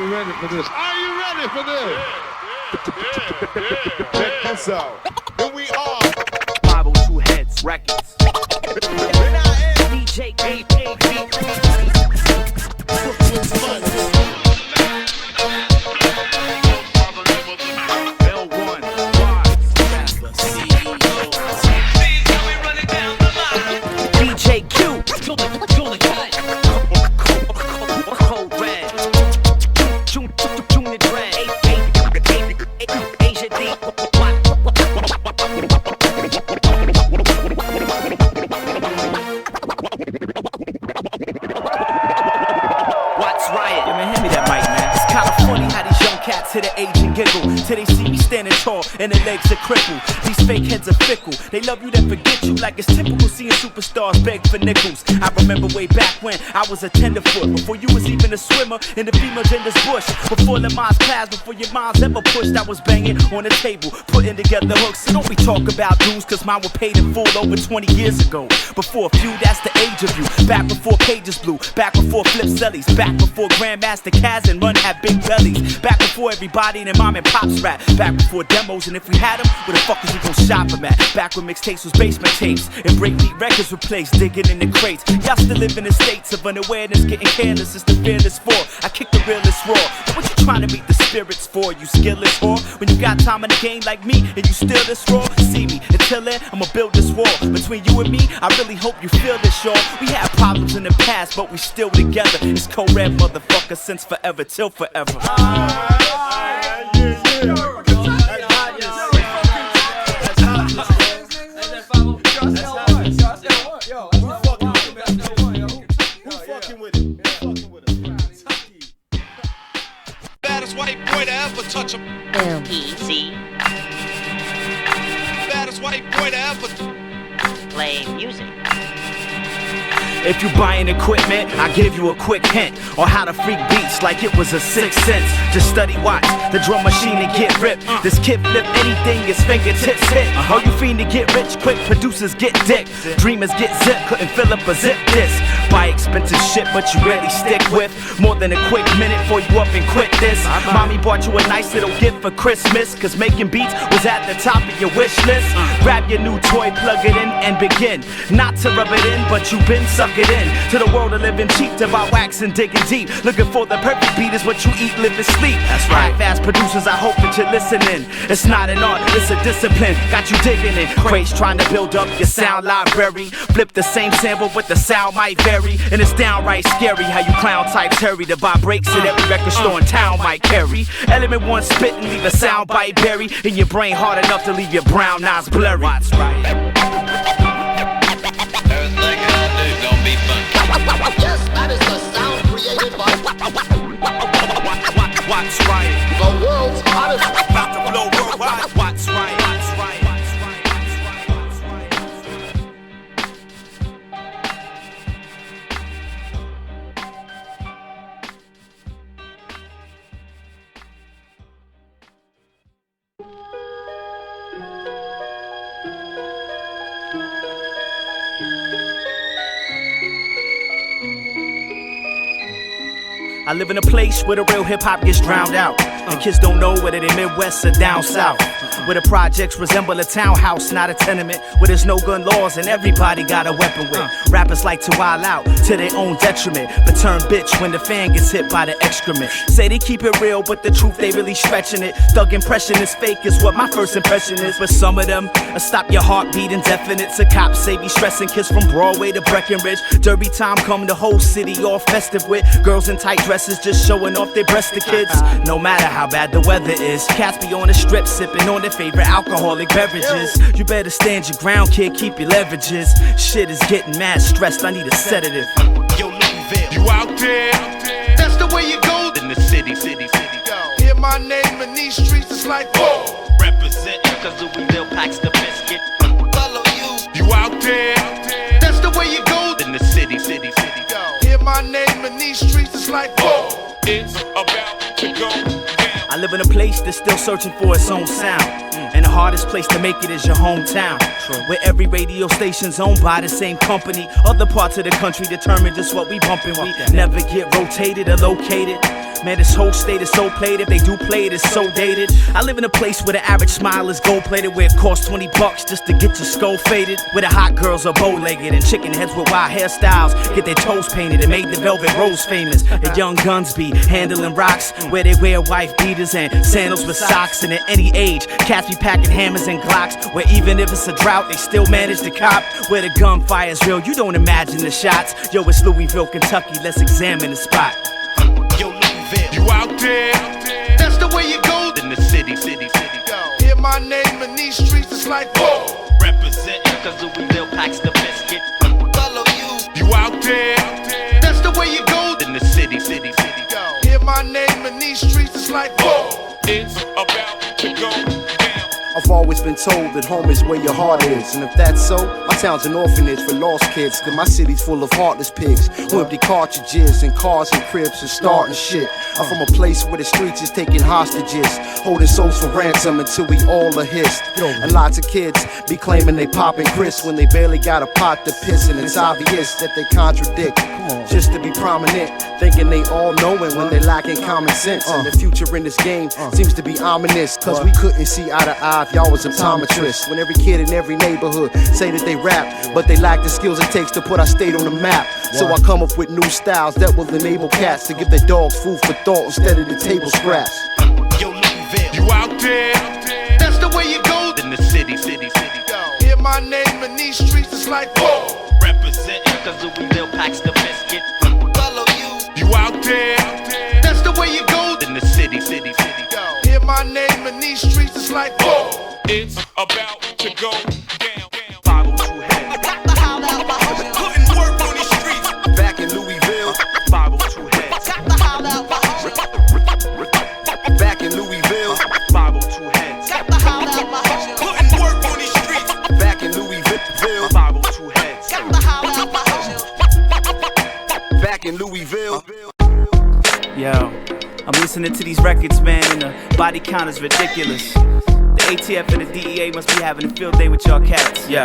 you ready for this? Are you ready for this? Yeah. Check this out. Here we are. 502 Heads Records. DJ A.Vee. Brooklyn's finest. L1 Watz. DJ Q. Cold Red. Junior Dread. Asia D. Watz Riot. Yeah, man, hand me that mic, man. It's kinda funny how these young cats hit the age and giggle till they see me standing tall and their legs are crippled. These fake heads are fickle. They love you, then forget you, like it's typical seeing superstars beg for nickels. I remember way back when I was a tenderfoot, before you was even a swimmer in the female gender's bush. Before the mom's class, before your mom's ever pushed, I was banging on the table, putting together hooks. So don't we talk about dues, cause mine were paid in full over 20 years ago. Before a few, that's the age of you. Back before pages blew, back before flip sellies, back before Grandmaster Kaz and Run had big bellies, back before everybody and their mom and pops rap, back before demos, and if we had them, where the fuck was we gon' shop them at? Back when mixtapes was basement tapes and breakbeat records were placed, digging in the crates. Y'all still live in the states of unawareness, getting careless. It's the fearless for. I kick the realest raw. But what you trying to beat the spirits for? You skillless whore? When you got time in the game like me and you still this raw? See me. Until then, I'ma build this wall between you and me. I really hope you feel this, y'all. We had problems in the past, but we still together. It's co-red, motherfucker, since forever till forever. Baddest white boy to ever touch a M.E.C. Baddest white boy to ever Play music. If you buying equipment, I give you a quick hint on how to freak beats like it was a sixth sense. Just study Watz, the drum machine and get ripped. This kid flip anything his fingertips hit. All you fiend to get rich quick, producers get dick. Dreamers get zip, couldn't fill up a zip disc. Buy expensive shit, but you rarely stick with more than a quick minute before you up and quit this. Mommy bought you a nice little gift for Christmas, cause making beats was at the top of your wish list. Grab your new toy, plug it in, and begin. Not to rub it in, but you been suck it in. To the world of living cheap, to buy wax and digging deep. Looking for the perfect beat is what you eat, live, and sleep. That's right. Fast producers, I hope that you're listening. It's not an art, it's a discipline. Got you digging it. Craze trying to build up your sound library. Flip the same sample, but the sound might vary. And it's downright scary how you clown types hurry to buy breaks at every record store in town might carry. Element 1 spit and leave a sound bite buried in your brain hard enough to leave your brown eyes blurry. Watz Riot. Yes, that is the sound created by Watz Riot. the world's hottest. About to blow worldwide. Watz Riot. I live in a place where the real hip-hop gets drowned out, and kids don't know whether they Midwest or down south, where the projects resemble a townhouse, not a tenement, where there's no gun laws and everybody got a weapon with. Rappers like to wild out to their own detriment, but turn bitch when the fan gets hit by the excrement. Say they keep it real, but the truth they really stretching it. Thug impression is fake is what my first impression is, but some of them stop your heartbeat indefinite. So cops say be stressing kids from Broadway to Breckenridge. Derby time come, the whole city all festive with girls in tight dresses just showing off their breasts to kids. No matter how bad the weather is, cats be on the strip sipping on their favorite alcoholic beverages. You better stand your ground, kid, keep your leverages. Shit is getting mad stressed, I need a sedative. Yo, Lovin, you out there? That's the way you go in the city. Hear my name in these streets, it's like whoa. Represent, cause Louisville packs the biscuit. Follow you. You out there? That's the way you go in the city. Hear my name in these streets, it's like whoa. It's about to go down. I live in a place that's still searching for its own sound, and the hardest place to make it is your hometown. where every radio station's owned by the same company. Other parts of the country determine just what we bumpin'. We never get rotated or located. Man, this whole state is so played. If they do play it, it's so dated. I live in a place where the average smile is gold-plated, where it costs $20 just to get your skull faded. Where the hot girls are bow-legged and chicken heads with wild hairstyles get their toes painted and made the Velvet Rose famous. The young guns be handling rocks, where they wear wife beaters and sandals with socks. And at any age, cats be packing hammers and Glocks, where even if it's a drought, they still manage to cop. Where the gunfire's real, you don't imagine the shots. Yo, it's Louisville, Kentucky, let's examine the spot. Yo, Lovin, you out there? That's the way you go. In the city. Hear my name in these streets, it's like whoa. Represent, cause Louisville packs the biscuit. Follow you. You out there? That's the way you go. In the city. Hear my name in these streets, it's like whoa. It's about to go down. I've always been told that home is where your heart is. And if that's so, my town's an orphanage for lost kids. Cause my city's full of heartless pigs who empty cartridges and cars and cribs and starting shit. I'm from a place where the streets is taking hostages, holding souls for ransom until we all are hissed. And lots of kids be claiming they poppin' Chris when they barely got a pot to piss. And it's obvious that they contradict just to be prominent, thinking they all knowin' when they lacking common sense. And the future in this game seems to be ominous, cause we couldn't see eye to eye if y'all was optometrists. When every kid in every neighborhood say that they rap, but they lack the skills it takes to put our state on the map. So I come up with new styles that will enable cats to give their dogs food for thought instead of the table scraps. Yo, Lovin, you out there? That's the way you go. In the city. Hear my name in these streets, it's like whoa. Represent, cause Louisville packs the biscuit. Follow you. You out there? That's the way you go. In the city. Hear my name in these streets, it's like whoa. It's about to go down. 502 heads. Putting work on these streets. Back in Louisville. 502 heads. Back in Louisville. 502 heads. Putting work on these streets. Back in Louisville. 502 heads. Back in Louisville. Yo, I'm listening to these records, man, and the body count is ridiculous. The ATF and the DEA must be having a field day with y'all cats. Yo,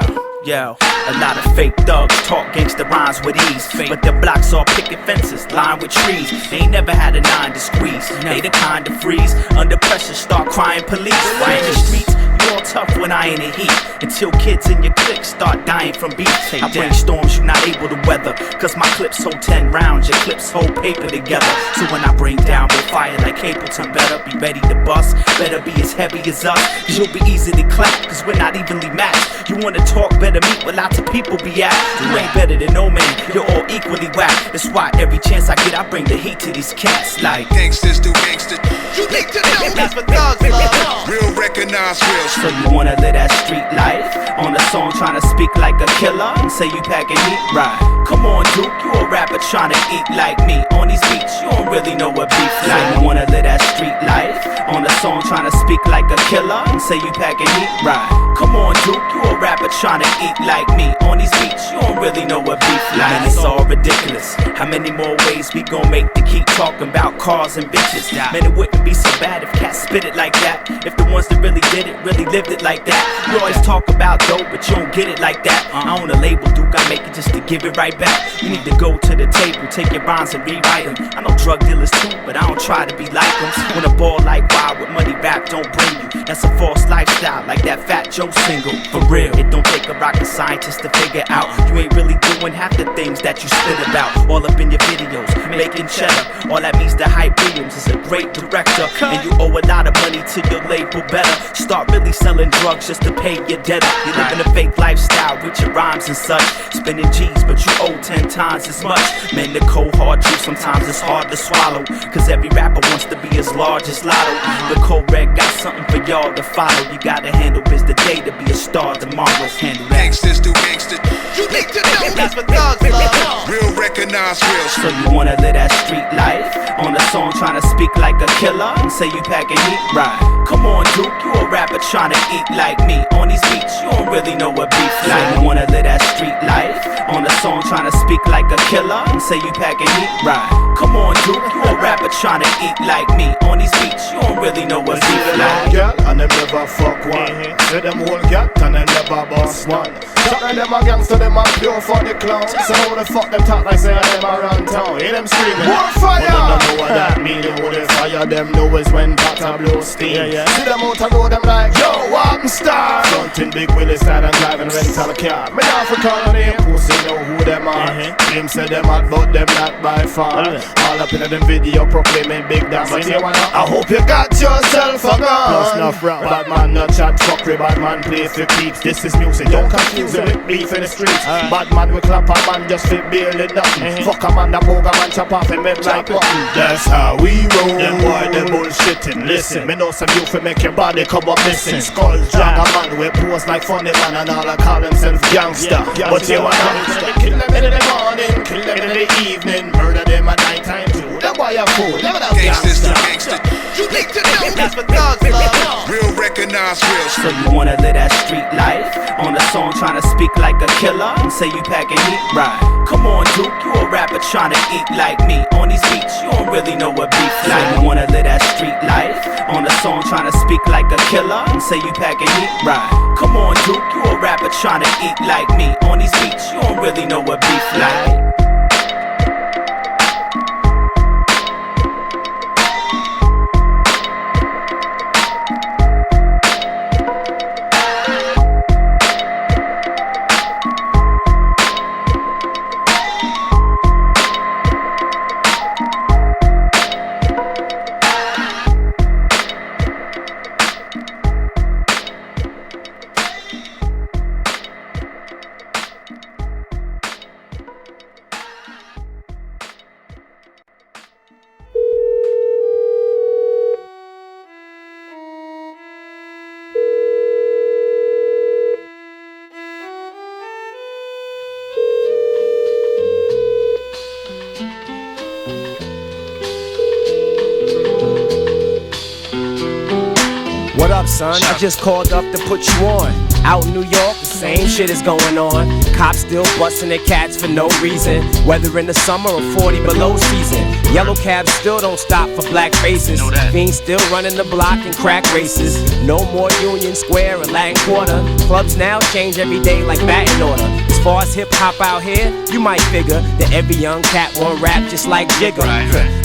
a lot of fake thugs talk gangsta rhymes with ease, but their blocks all picket fences lined with trees. They ain't never had a 9 to squeeze. They the kind to freeze under pressure, start crying police. Why in the streets? You all tough when I in the heat, until kids in your clique start dying from beef. I bring storms you not able to weather, cause my clips hold 10 rounds, your clips hold paper together. So when I bring down with fire like Capleton, better be ready to bust, better be as heavy as us, cause you'll be easily clapped, cause we're not evenly matched. You wanna talk, better meet where lots of people be at. You ain't better than no man, you're all equally whack. That's why every chance I get I bring the heat to these cats. Like gangsters do gangster. You need to know that's what thugs love. Real recognize real. So you wanna live that street life on a song trying to speak like a killer and say you packing heat, right? Come on, Duke, you a rapper trying to eat like me. On these beats, you don't really know what beef like. So you wanna live that street life on a song trying to speak like a killer and say you packing heat, right? Come on, Duke, you a rapper trying to eat like me. On these beats, you don't really know what beef like. Man, it's all ridiculous. How many more ways we gon' make to keep talking about cars and bitches? Man, it wouldn't be so bad if cats spit it like that. If the ones that really did it really lived it like that. You always talk about dope, but you don't get it like that. I own a label, Duke, I make it just to give it right back. You need to go to the table, take your rhymes and rewrite them. I know drug dealers too, but I don't try to be like them. When a ball like wild with money rap don't bring you, that's a false lifestyle, like that Fat Joe single. For real, it don't take a rocket scientist to figure out you ain't really doing half the things that you spit about. All up in your videos, making cheddar. All that means that Hype Williams is a great director, and you owe a lot of money to your label. Better start really selling drugs just to pay your debtor. You living a fake lifestyle with your rhymes and such, spending G's, but you owe 10 times as much. Man, the cold hard truth sometimes it's hard to swallow, cause every rapper wants to be as large as Lotto. The Code Red got something for y'all to follow. You gotta handle biz today to be a star tomorrow. Handle that. Gangsters do gangster. You need to know that's what thugs love. Real recognize real. So you wanna live that street life on a song trying to speak like a killer and say you packing heat, right? Come on, Duke, you a rapper trying to eat like me. On these beats, you don't really know what beef like. You wanna live that street life? On a song trying to speak like a killer and say you packing heat, right? Come on, Duke, you a rapper trying to eat like me. On these beats, you don't really know what beef like. Girl, and them never fuck one. Say them whole cat and them never boss one. Talk like them a gangster, them a pure for the clown. So how the fuck them talk like say them a run town? Hear them screaming, more fire! But them don't know what that mean. Who they fire them know is when butter blow steam. See them out the road, them like, yo, I'm star. Frontin' big Willie style and driving rental car. Me not for calling them, pussy know who them are. Them say them hot, but them not by far. All up in them video proclaiming big dance. But you wanna, I hope you got yourself a gun. Plus enough rap, bad man not chat, fuck with bad man play for keeps. This is music, don't confuse it with beef in the streets. Bad man we clap a man just fit barely nothing. Fuck a man that boga man chop off him head like button. That's how we roll. Them boy them bullshitting. Listen, me know some you for make your body come up missing. Skillz drag a man we pose like funny man and all I call themselves gangster. But you wanna kill them in the morning, kill them in the evening, murder them at night time too. That boy a fool. Gangsters to gangsters. You need to know that's what thugs love. Real recognize real. So you wanna live that street life? On a song trying to speak like a killer and say you packing heat, right? Come on, Duke, you a rapper trying to eat like me. On these beats, you don't really know what beef like. You wanna live that street life? On a song trying to speak like a killer and say you packing heat, right? Come on, Duke, you a rapper trying to eat like me. On these beats, you don't really know what beef like. What up, son? I just called up to put you on. Out in New York, the same shit is going on. Cops still busting their cats for no reason, whether in the summer or 40 below season. Yellow cabs still don't stop for black faces. Fiends still running the block in crack races. No more Union Square or Latin Quarter. Clubs now change every day like batting order. As far as hip hop out here, you might figure that every young cat want rap just like Jigga.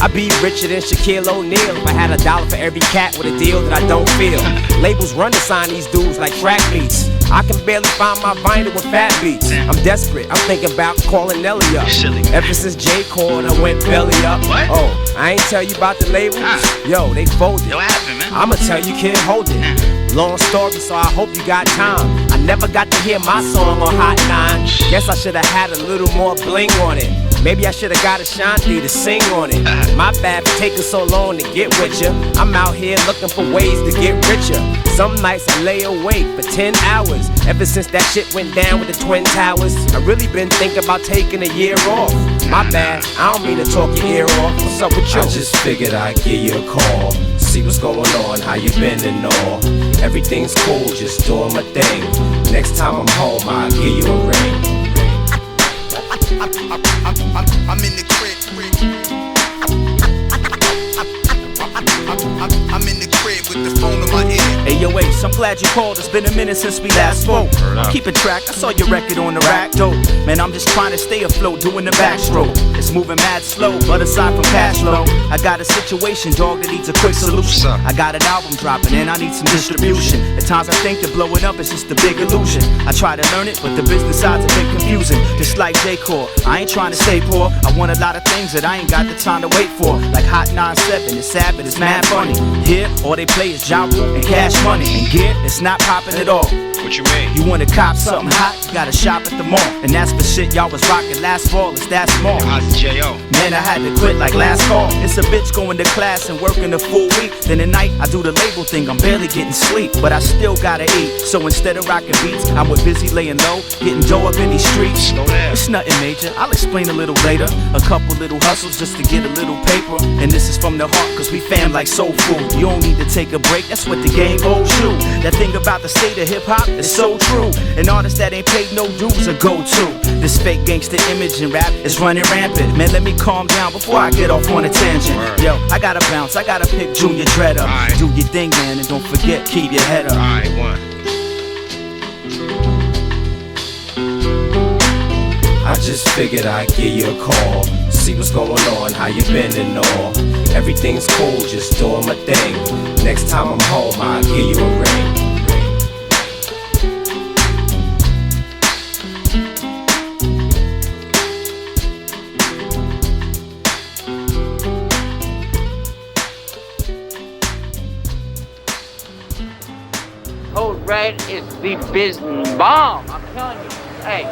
I'd be richer than Shaquille O'Neal if I had $1 for every cat with a deal that I don't feel. Labels run to sign these dudes like track beats. I can barely find my vinyl with fat beats. I'm desperate, I'm thinking about calling Nelly up. Ever since J. Cole, I went belly up. Oh, I ain't tell you about the labels? Yo, they folded. I'ma tell you, kid, hold it. Long story, so I hope you got time. I never got to hear my song on Hot 9. Guess I should've had a little more bling on it. Maybe I should've got Ashanti to sing on it. My bad for taking so long to get with ya. I'm out here looking for ways to get richer. Some nights I lay awake for 10 hours. Ever since that shit went down with the Twin Towers, I really been thinking about taking a year off. My bad, I don't mean to talk your ear off. What's up with you? I just figured I'd give you a call. See what's going on, how you been and all. Everything's cool, just doing my thing. Next time I'm home, I'll give you a ring. I'm in the crib. I'm in the crib with the phone in my ear. Hey yo, Ace, I'm glad you called. It's been a minute since we last spoke. I'm keeping track, I saw your record on the rack, dope. Man, I'm just trying to stay afloat, doing the backstroke. It's moving mad slow, but aside from cash flow, I got a situation, dog, that needs a quick solution. I got an album dropping and I need some distribution. At times I think that blowing up is just a big illusion. I try to learn it, but the business side's a bit confusing. Just like J. Cole, I ain't trying to stay poor. I want a lot of things that I ain't got the time to wait for. Like Hot 97, it's sad but it's mad funny. Here, all they play is Ja Rule and Cash Money. And gear, it's not popping at all. What you mean? You wanna cop something hot, you gotta shop at the mall. And that's for shit y'all was rocking last fall, it's that small. How's the J.O.? Man, I had to quit like last fall. It's a bitch going to class and working a full week. Then at night, I do the label thing, I'm barely getting sleep. But I still gotta eat, so instead of rocking beats, I'm with busy laying low, getting dough up in these streets. It's nothing major, I'll explain a little later. A couple little hustles just to get a little paper. And this is from the heart, cause we fam like soul food. You don't need to take a break, that's what the game holds you. That thing about the state of hip-hop is so true. An artist that ain't paid no dues a go-to. This fake gangster image in rap is running rampant. Man, let me calm down before I get off on a tangent. Yo, I gotta bounce, I gotta pick Junior Dread up. Do your thing, man, and don't forget, keep your head up. I just figured I'd give you a call, see what's going on, how you been and all. Everything's cool, just doing my thing. Next time I'm home, I'll give you a ring. Code Red is the business bomb. I'm telling you. Hey,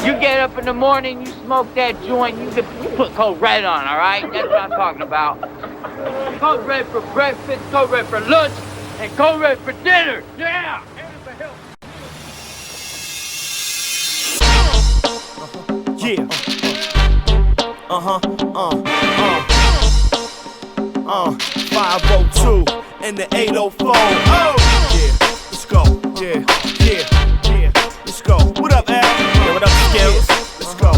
you get up in the morning, you smoke that joint, you put Code Red on, all right? That's what I'm talking about. Code Red for breakfast, Code Red for lunch, and Code Red for dinner. Yeah. Yeah. 502 and the 804. Oh, yeah. Let's go. Yeah. Let's go. What up, Al? Yeah, what up, Skillz? Let's go.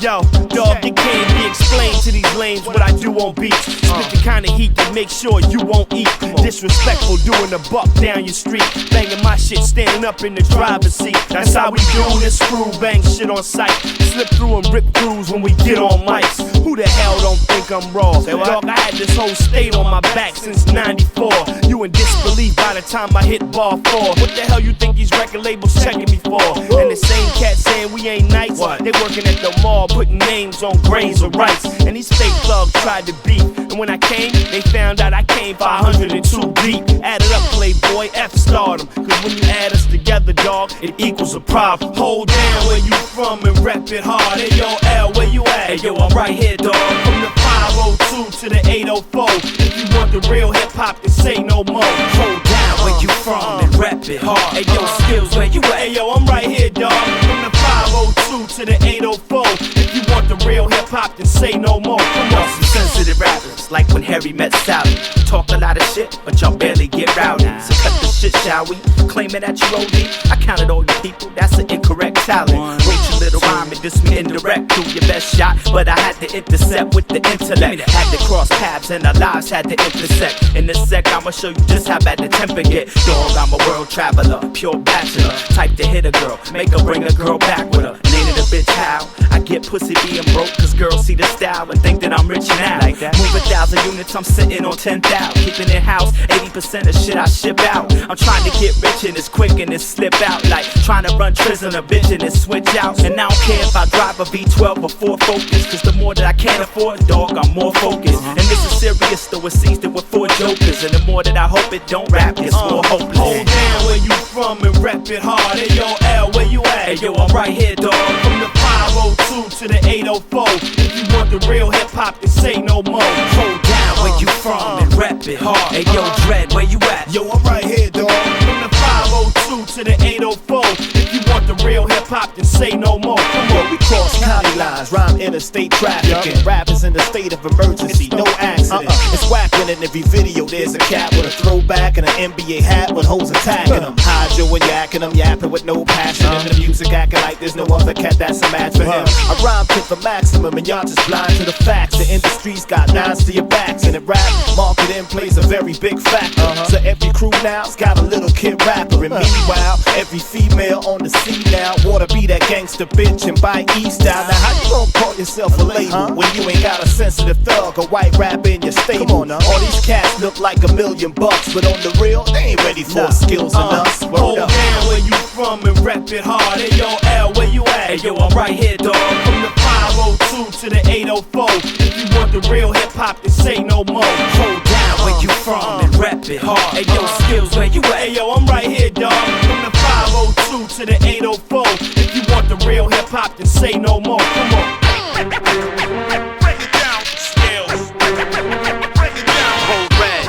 Yo, dog, it can't be explained to these lanes what I do on beats. Spit the kind of heat that makes sure you won't eat. Disrespectful, doing a buck down your street. Banging my shit, standing up in the driver's seat. That's how we do this crew, bang shit on sight. Slip through and rip throughs when we get on mics. Who the hell don't think I'm raw? Dog, I had this whole state on my back since 94. You in disbelief by the time I hit bar 4. What the hell you think these record labels checking me for? And the same cat saying we ain't nice. They working at the mall, putting names on grains of rice. And these fake thugs tried to beat. And when I came, they found out I came 502 deep. Added up, Playboy, F stardom. Cause when you add us together, dog, it equals a problem. Hold down where you from and rep it hard. Hey yo, L, where you at? Hey yo, I'm right here, dog. From the 502 to the 804. If you want the real hip hop, then say no more. Hold down where you from and rep it hard. Hey yo, Skillz, where you at? Hey yo, I'm right here, dog. From the 502 to the 804. If you want the real hip hop, then say no more. Come on, some sensitive rappers, like when Harry met Sally. Talk a lot of shit, but y'all barely get rowdy. So cut the shit, shall we? Claiming that you OD, I counted all you people, that's an incorrect talent. Wrote your little rhyme and diss me indirect. Do your best shot, but I had to intercept with the intellect. Had to cross paths and our lives had to intersect. In a sec, I'ma show you just how bad the temper get. Dog, I'm a world traveler, pure bachelor. Type to hit a girl, make her bring a girl back with her. And ain't it a bitch how? I get pussy being broke, cause girls see the style and think that I'm rich now. Like that. Move 1,000 units, I'm sitting on 10,000. Keeping it house, 80% of shit I ship out. I'm trying to get rich and it's quick and it's slip out. Like trying to run trizz on a bitch and it's switch out. And I don't care if I drive a V12 or Ford Focus, cause the more that I can't afford, dog, I'm more focused. And this is serious, though it's seasoned with 4 jokers. And the more that I hope it don't rap, it's more hopeless. Hold down where you from and rep it hard. Hey yo, L, where you at? Hey yo, I'm right here, dog. From the 502 to the 804. If you want the real hip hop, then say no more. Hold down where you from and rep it hard. Hey yo, Dread, where you at? Yo, I'm right here, dog. From the 502 to the 804. If you want the real hip hop, then say no more. Come on, we cross county lines, rhyme interstate traffic, and rap is in a state of emergency, no accident. It's whack when in every video there's a cat with a throwback and an NBA hat with hoes attacking them. Hydro and yakking them, yapping with no passion. And the music acting like there's no other cat that's a match for him. I rhyme to the maximum and y'all just blind to the facts. The industry's got 9s to your backs, and in rap, marketing plays a very big factor. So every crew now's got a little kid rapper. And meanwhile, every female on the scene now wanna be that gangster bitch and buy E-style. Now how you gon' call yourself a label when you ain't got a sensitive thug or white rapper in your stable? All these cats look like $1 million, but on the real, they ain't ready for Skillz and us. Hold down where you from and rep it hard. Hey yo, L, where you at? Hey yo, I'm right here, dog. From the 502 to the 804. If you want the real hip hop, then say no more. Hold down where you from and rep it hard. Hey yo, Skillz, where you at? Hey yo, I'm right here, dog. From the 502 to the 804. If you want the real hip hop, then say no more. Come on. Break it down, Skillz. Break it down, Code Red.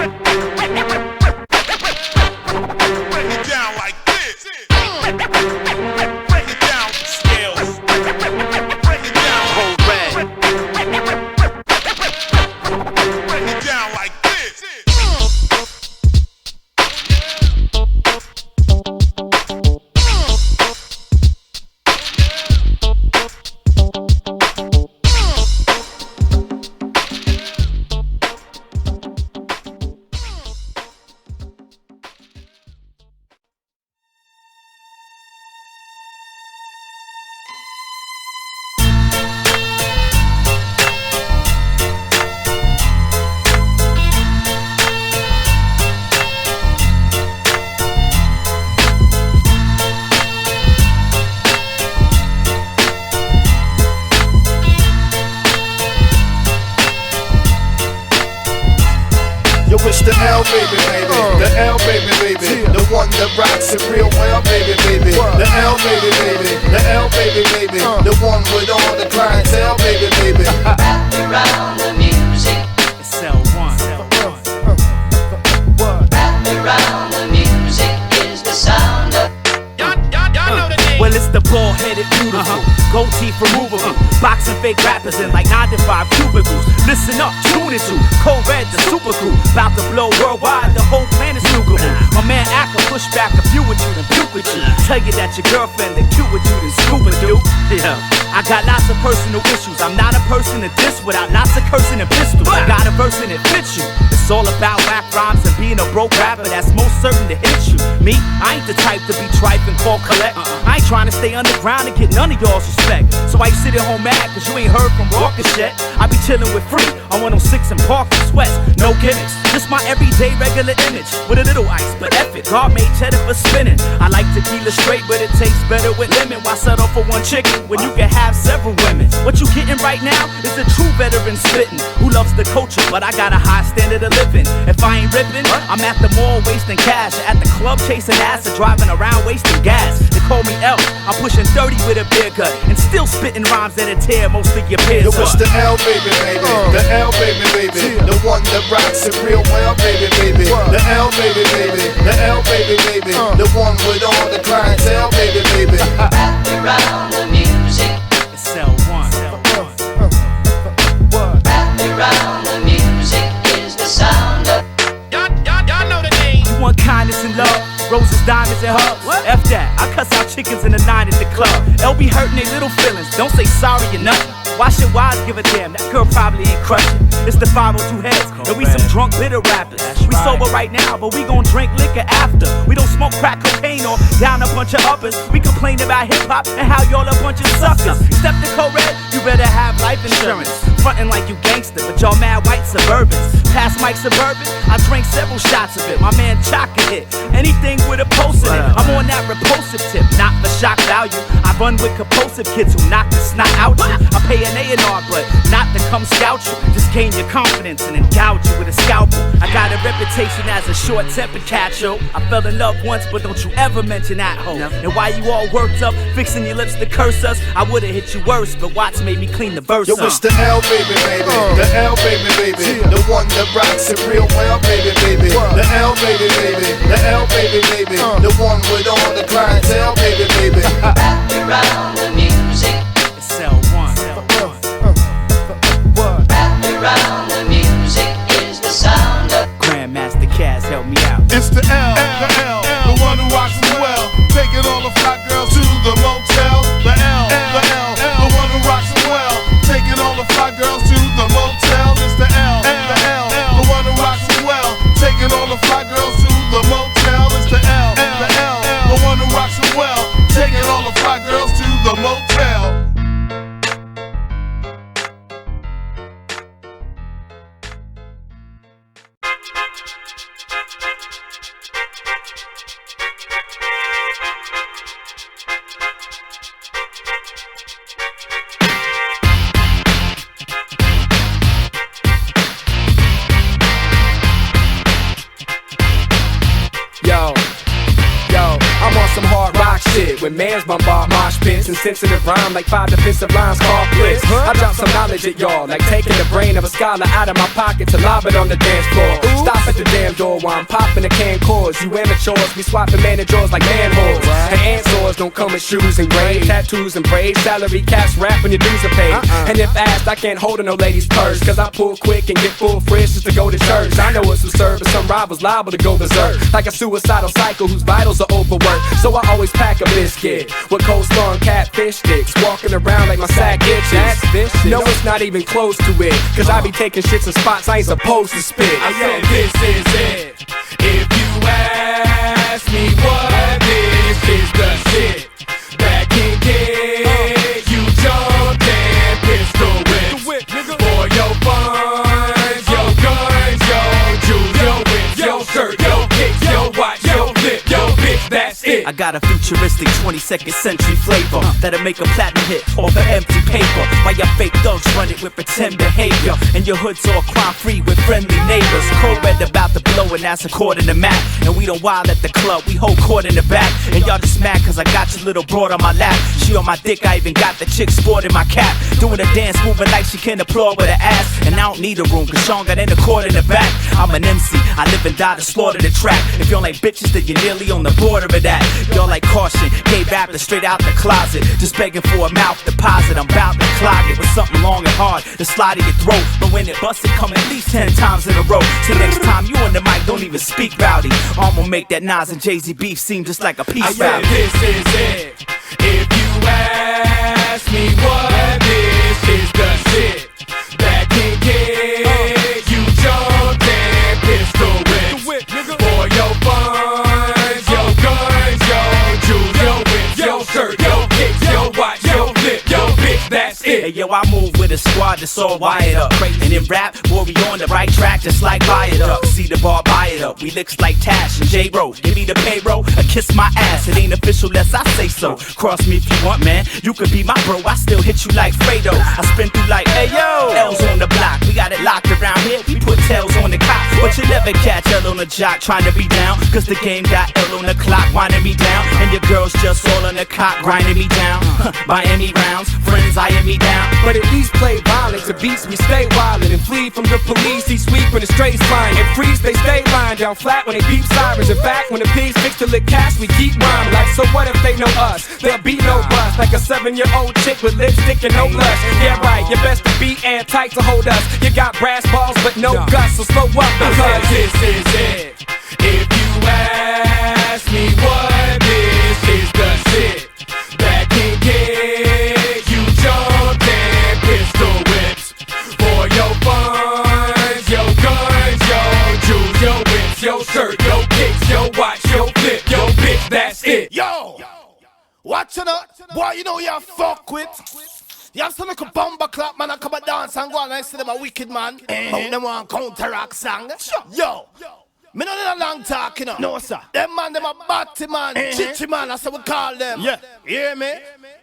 Break it down like this. Break it down, Skillz. Break it down, Code Red. Break it down like this. rocks it real well, baby, baby. The L, baby, baby. The L, baby, baby. The one with all the clientele, baby, baby. Around the music. It's L1. Around the music is the sound of. Y'all know the name. Well, it's the bald-headed beautiful, gold teeth removable, boxing fake rappers in like 9 to 5 cubicles. Listen up, tune into Cold Red, the super crew, about to blow worldwide. The whole planet's nukable. My man Acker push back a few with you, then puke with you. Tell you that your girlfriend that cute with you, then scuba dude. Yeah, I got lots of personal issues. I'm not a person to diss without lots of cursing and pistols. I got a verse and it fits you. It's all about rap rhymes and being a broke rapper that's most certain to hit you. Me, I ain't the type to be tripe and call collect. I ain't trying to stay underground and get none of y'all's respect. So why you sitting home mad cause you ain't heard from Raucous yet? I be chillin' with Free on 106 and Park and Sweats. No gimmicks, just my everyday regular image with a little ice, but F it, God made cheddar for spinning. I like tequila straight, but it tastes better with lemon. Why settle for one chicken when you can have several women? What you getting right now is a true veteran spittin' who loves the culture, but I got a high standard of living. If I ain't rippin', I'm at the mall wasting cash, at the club chasing ass, or driving around wasting gas. They call me L, I'm pushing 30 with a beer gut and still spitting rhymes that'll tear most of your peers. Yo, it's the L, baby, baby. The L, baby, baby. The one that rocks it real well, baby, baby. The L, baby, baby. The L, baby, baby. The one with all the clientele, baby, baby. Around the music. It's L1. Around the music is the sound of. Y'all know the name. You want kindness and love, roses, diamonds, and hugs. F that, I cuss out chickens in the 9 at the club. L be hurting their little feelings, don't say sorry or nothing. Why should Watz give a damn? That girl probably ain't crushing. It's the 502 heads, and we some drunk bitter rappers. We sober right now, but we gon' drink liquor after. We don't smoke crack cocaine or down a bunch of uppers. We complain about hip-hop and how y'all a bunch of suckers. Step to Code Red, you better have life insurance. Frontin' like you gangster, but y'all mad white Suburbans. Past Mike Suburban, I drank several shots of it. My man Chaka hit anything with a pulse in it. I'm on that repulsive tip, not for shock value. I run with compulsive kids who knock the snot out you. I pay an A&R, but not to come scout you. Just gain your confidence and then gouge you with a scalpel. I got a reputation as a short-tempered cat, yo. I fell in love once, but don't you ever mention that hoe. And why you all worked up, fixing your lips to curse us? I would've hit you worse, but Watz made me clean the verse. Yo, it's the L, baby, baby. The L, baby, baby. The one that rocks it real well, baby, baby. The L, baby, baby. The L, baby, baby. The one with all the clientele, baby, baby. Around the music. It's L1. Around the music is the sound of. Grandmaster Cass, help me out. It's the L, the one who rocks it well, taking all the fly girls to the motel. The L, the one who rocks it well, taking all the fly girls to the motel. It's the L, the one who rocks it well, taking all the fly girls to the motel. It's the L, the one who rocks it well, taking all the fly girls to the motel. When mans bombard mosh pits and sensitive rhyme like 5 defensive lines call blitz. I drop some knowledge at y'all, like taking the brain of a scholar out of my pocket to lob it on the dance floor. Stop at the damn door while I'm popping the can chords. You amateurs be swapping man and drawers like manholes. And answers don't come in shoes and gray, tattoos and braids, salary caps, rap when your dues are paid. And if asked, I can't hold no lady's purse, cause I pull quick and get full fresh just to go to church. I know it's who serve, but some rivals liable to go berserk, like a suicidal cycle whose vitals are overworked. So I always pack a biscuit with cold slaw and catfish sticks, walking around like my sack itches. That's vicious. No, it's not even close to it, cause I be taking shits in spots I ain't supposed to spit. I said this is it. If you ask me what this is the shit that can get you jumped and pistol whipped for your funds, your guns, your jewels, your whips, your skirt, your kicks, your watch, your flip, your bitch, that's it. hit. I got a futuristic 22nd century flavor that'll make a platinum hit off of empty paper. While your fake thugs run it with pretend behavior, and your hood's all crime free with friendly neighbors. Cold red about to blow, and that's according to Mac. And we don't wild at the club, we hold court in the back. And y'all just mad cause I got your little broad on my lap. She on my dick, I even got the chick sporting my cap. Doing a dance, moving like she can applaud with her ass. And I don't need a room cause Sean got in the court in the back. I'm an MC, I live and die to slaughter the track. If y'all ain't bitches, then you're nearly on the border of that. Y'all like caution, gay rappers straight out the closet, just begging for a mouth deposit. I'm bout to clog it with something long and hard to slide in your throat. But when it busts, it come at least 10 times in a row. So next time you on the mic, don't even speak rowdy. I'ma make that Nas and Jay-Z beef seem just like a peace rally. This is it. If you ask me what this is the shit that can get you jumped and pistol whipped for your funds, your guns, your jewels, your whips, your shirt, your kicks, your watch, your flip, your bitch, that's it. Hey yo, I move with a squad that's all wired up. And in rap, boy, we on the right track just like Buy It Up. See the bar, buy it up. We licks like Tash and J-Ro. Give me the payroll, or kiss my ass. It ain't official unless I say so. Cross me if you want, man. You could be my bro, I still hit you like Fredo. I spin through like, hey yo, L's on the block. We got it locked around here, we put tails on the cop. But you never catch L on the jock trying to be down. Cause the game got L on the clock winding me down. And your girls just all on the cock grinding me down. Buying me rounds, friends eyeing me down. But at least play violent to beats we stay wildin' and flee from the police. He sweep when the straight flying and freeze. They stay lying down flat when they beep sirens. In fact, when the pigs fix to lick cash, we keep rhyming. Like, so what if they know us? There'll be no bust. Like a 7-year-old chick with lipstick and no lust. Yeah, right, you're best to be airtight to hold us. You got brass balls but no guts, so slow up because this is it. If you ask me what this is the shit that can get you jumped and pistol whips for your funds, your guns, your jewels, your whips, your shirt, your kicks, your watch, your flip, your bitch, that's it. Yo, watch it up, boy, you know you fuck with. You have some like a bomber clap, man, and come and dance and go on next to them a wicked man. But them want counteract song. Yo, me not in a long talk, you know. No, sir. Them man, them a batty man, chichi man, that's what we call them. Yeah. You hear me?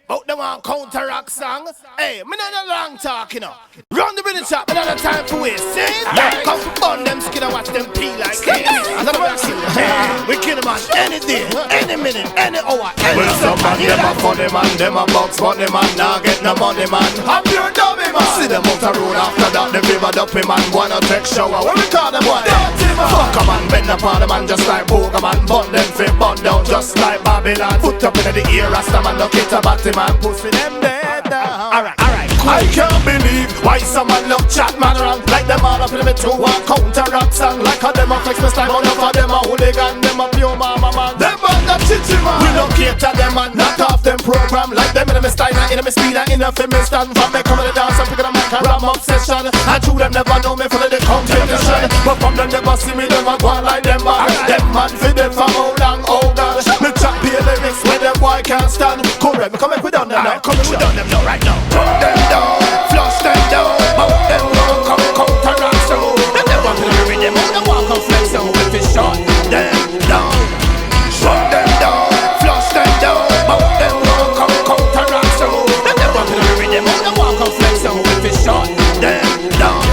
But them want counteract song. Hey, me not in a long talk, you know. Run the rhythm shop, me not have time for waste. See? Yeah. Come to burn them skin and watch them peel like this. We kill them on any day, any minute, any hour, any well, some man, them a funny man, them a box funny man, nah get no money man. I'm pure dummy man. See them out the road after that, them river dumpy man, wanna take shower. What we call them one? Dirty man. Fuck a man, bend up on the man just like Boga man. Burn them fit, burn down just like Babylon. Put up in the ear, Rasta man, look it a batty man. Pussy them dead down. Alright, cool. I can't believe why some man look chat man around. Like them all up in the two one counteract song. Like a them a flex me style, one of them a hooligan, them a pure mama man. Them man that chichi man. We don't cater them man, knock off them program. Like them in the style, in the speed, in the film stand. From me come to the dance and pick up the mic and ram obsession. And two them never know me for the competition. But from them never see me, them a go on like them man. Them man for them for how long, oh God. Me chat be lyrics when them boy can't stand. Correct, me come in with them now. Come in with them now right now. Put them down, flush them down. Bout them down, come counteract so. Them never feel the rhythm, them walk on flex so. If it's short, them down. Shut them down, flush them down. Bout them down, come counteract so. Them never feel the rhythm, them walk on flex so. If it's short, them down.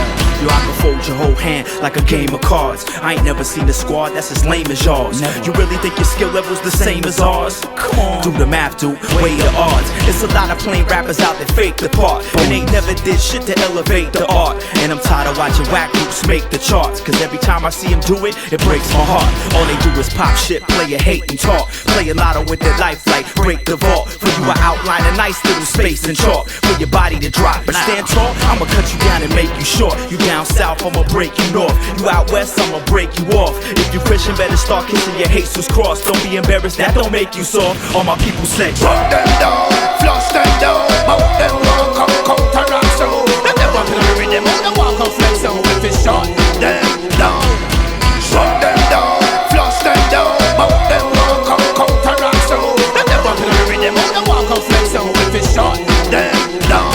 Yo, I can fold your whole hand like a game of cards. I ain't never seen a squad that's as lame as yours. You really think your skill level's the same as ours? Come on, do the math, dude, weigh the odds. It's a lot of plain rappers out that fake the part, and they never did shit to elevate the art. And I'm tired of watching whack groups make the charts, cause every time I see them do it, it breaks my heart. All they do is pop shit, play a hate and talk. Play a lotto with their life like break the vault. For you I outline a nice little space and chalk for your body to drop. But stand tall, I'ma cut you down and make you short. You down south, I'ma break you north. You out west, I'ma break you off. If you Christian, better start kissing your Jesus cross. Don't be embarrassed, that don't make you soft. All my people say, put them down, flush them down. Bout them down, come counteract so. Them never feel the rhythm, them walk on flex so. If it's short, them down. Shut them down, flush them down. Bout them down, come counteract so. Them never feel the rhythm, them walk on flex so. If it's short, them down.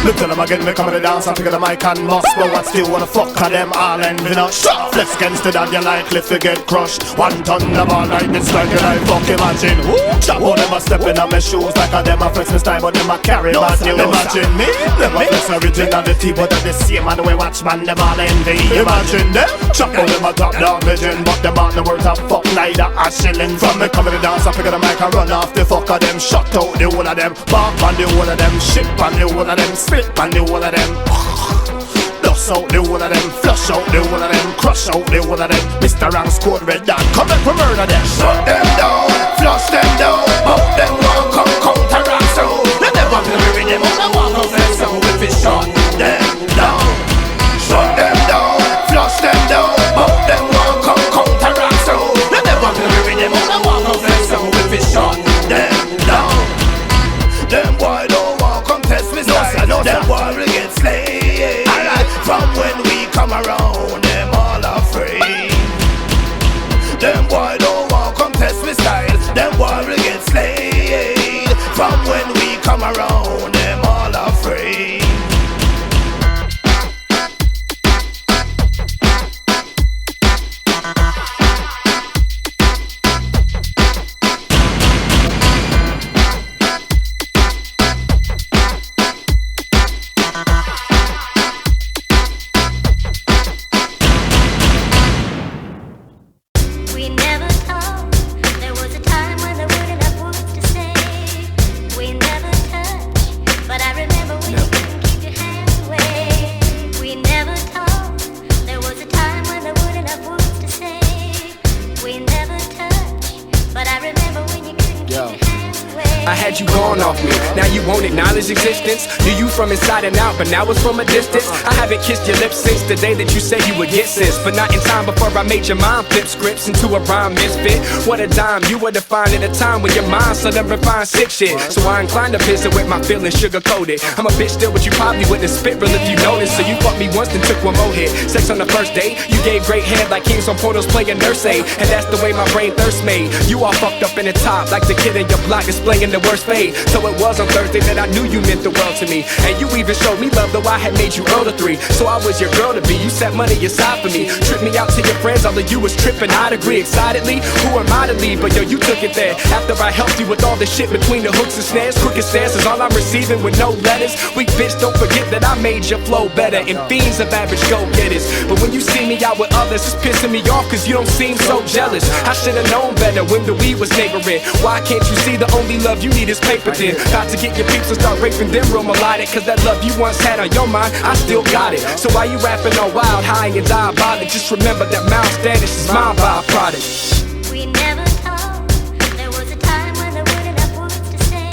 Look at them time again, we come to the dance and pick up the mic and bust. But what still wanna fuck at them all envy now. Flex against the dad, you likely to get crushed. One thunderball lightning strike and I fuck imagine. Chop on them a stepping on my shoes like a them a flex my style, but them a carry bad news. Imagine me, them a flex originality, but at the same man the way watch man them all envy. Imagine them, chop on them a top dog vision, but them on the words of fuck neither a shilling. From me come to the dance and pick up the mic and run off the fuck of them. Shut out the whole of them, bark on the whole of them, shit on the whole of them, spit on the whole of them. Dust out the whole of them, flush out the whole of them, crush out the whole of them. Mr. Ranks code red dot, come back for murder them. Shut them down, flush them down, out them one come counteract so. They never gonna be them on the walk of them so if it shut them down. Shut them down, flush them down, out them one come counteract so. They never gonna be them on the walk of them so if it shut them down. Them boy don't want contest with style, them boy will get slayed. From when we come around, them all afraid. Them boy don't want contest with style, them boy will get slayed. From when we come around, them all afraid. You gone off me, now you won't acknowledge existence. Knew you from inside and out, but now it's from a distance. I haven't kissed your lips since the day that you said you would get sis, but not in time before I made your mind flip scripts into a rhyme misfit. What a dime, you were defined at a time when your mind sudden refined sick shit. So I inclined to visit with my feelings sugar coated. I'm a bitch still, but you probably wouldn't spit real if you noticed. So you fucked me once and took one more hit. Sex on the first date, you gave great head like kings on portals playing nurse aid. And that's the way my brain thirst made. You all fucked up in the top like the kid in your block displaying the worst fade. So it was on Thursday that I knew you meant the world to me. And you even showed me love, though I had made you earl to 3. So I was your girl to be, you set money aside for me. Tripped me out to your friends, all of you was tripping. I'd agree excitedly, who am I to leave? But yo, you took it there. After I helped you with all the shit between the hooks and snares. Crooked stares is all I'm receiving with no letters. Weak bitch, don't forget that I made your flow better. And fiends of average go-getters. But when you see me out with others, it's pissing me off cause you don't seem so jealous. I should've known better when the weed was neighboring. Why can't you see the only love you need is paper thin? Got to get your peeps and start raping them real melodic. Cause that love you once had on your mind, I still got it. So why you rapping all wild, high and diabolic? Just remember that Miles Standish is my byproduct. We never talked. There was a time when there weren't enough words to say.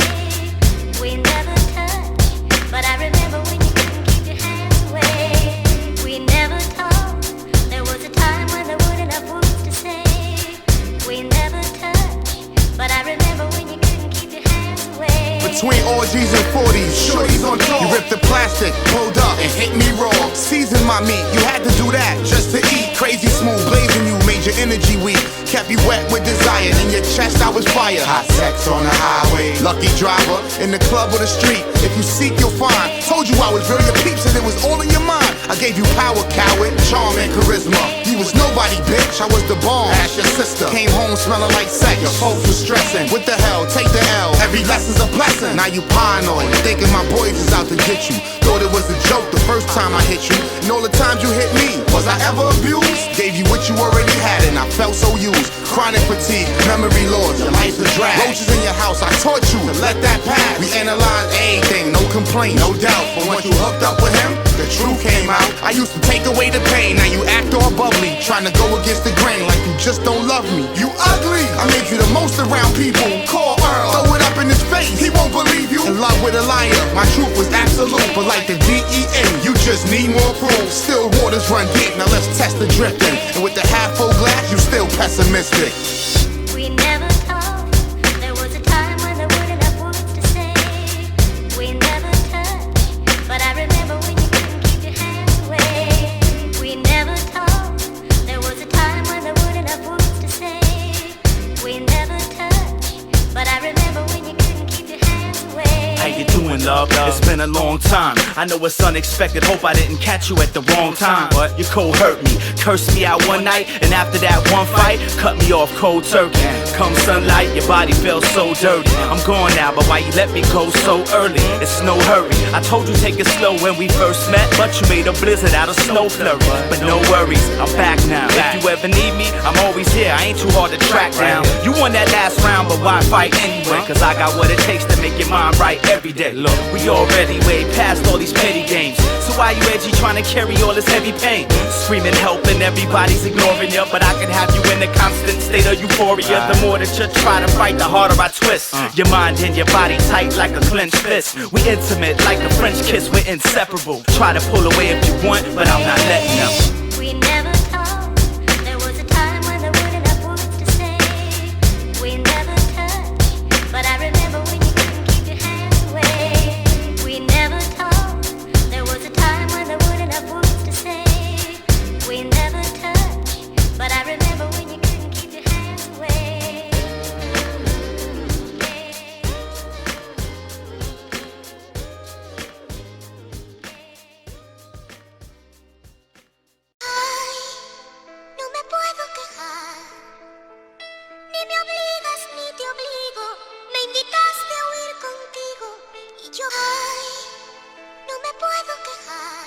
We never touched, but I remember when you couldn't keep your hands away. We never talked. There was a time when there weren't enough words to say. We never touched, but I remember when you couldn't keep your hands away. Between orgies and 40s, shorties on tour. You ripped the plastic, pulled up, and hit me raw. Seasoned my meat, you had to do that just to eat. Crazy smooth, blazing you, made your energy weak. Kept you wet with desire, in your chest I was fire. Hot sex on the highway, lucky driver, in the club or the street. If you seek, you'll find. Told you I was real, your peeps, and it was all in your mind. I gave you power, coward, charm, and charisma. You was nobody, bitch, I was the bomb. Ask your sister, came home smelling like sex. Your folks was stressing. What the hell, take the L, every lesson's a blessing. Now you paranoid, thinking my boys is out to get you. Thought it was a joke the first time I hit you. And all the times you hit me, was I ever abused? Gave you what you already had and I felt so used. Chronic fatigue, memory loss, your life's a drag. Roaches in your house, I taught you to let that pass. We analyzed everything, no complaint, no doubt. But once you hooked up with him, the truth came out. I used to take away the pain, now you act all bubbly. Trying to go against the grain like you just don't love me. You ugly, I made you the most around people. Call Earl, throw it up in his face, he won't believe you. In love with a liar, my truth was absolute. But like the DEA, you just need more proof. Still waters run deep, now let's test the drifting. And with the half full glass, you still pessimistic. We never talked. There was a time when there weren't enough words to say. We never touched, but I remember when you couldn't keep your hands away. We never talked. There was a time when there weren't enough words to say. We never touched, but I remember when you couldn't keep your hands away. How you doing, in love. It's been a long time. I know it's unexpected. Hope I didn't catch you at the wrong time. But your cold hurt me, cursed me out one night, and after that one fight, cut me off cold turkey. Come sunlight, your body felt so dirty. I'm gone now, but why you let me go so early? It's no hurry. I told you take it slow when we first met, but you made a blizzard out of snow flurry. But no worries, I'm back now. If you ever need me, I'm always here. I ain't too hard to track down. You won that last round, but why fight anyway? Cause I got what it takes to make your mind right every day. Look, we already way past all these petty games. So why you edgy trying to carry all this heavy pain? Screaming help and everybody's ignoring you, but I can have you in a constant state of euphoria. The more that you try to fight, the harder I twist. Your mind and your body tight like a clenched fist. We intimate like a French kiss, we're inseparable. Try to pull away if you want, but I'm not letting you. We never talked. There was a time when there weren't enough words to say. We never touched, but I remember when you couldn't keep your hands away. We never talked. There was a time when there weren't enough words to say. We never touched, but I remember when you couldn't keep your hands away. No me puedo quejar, ni me obligas ni te obligo. Me invitaste a huir contigo y yo, ay, no me puedo quejar,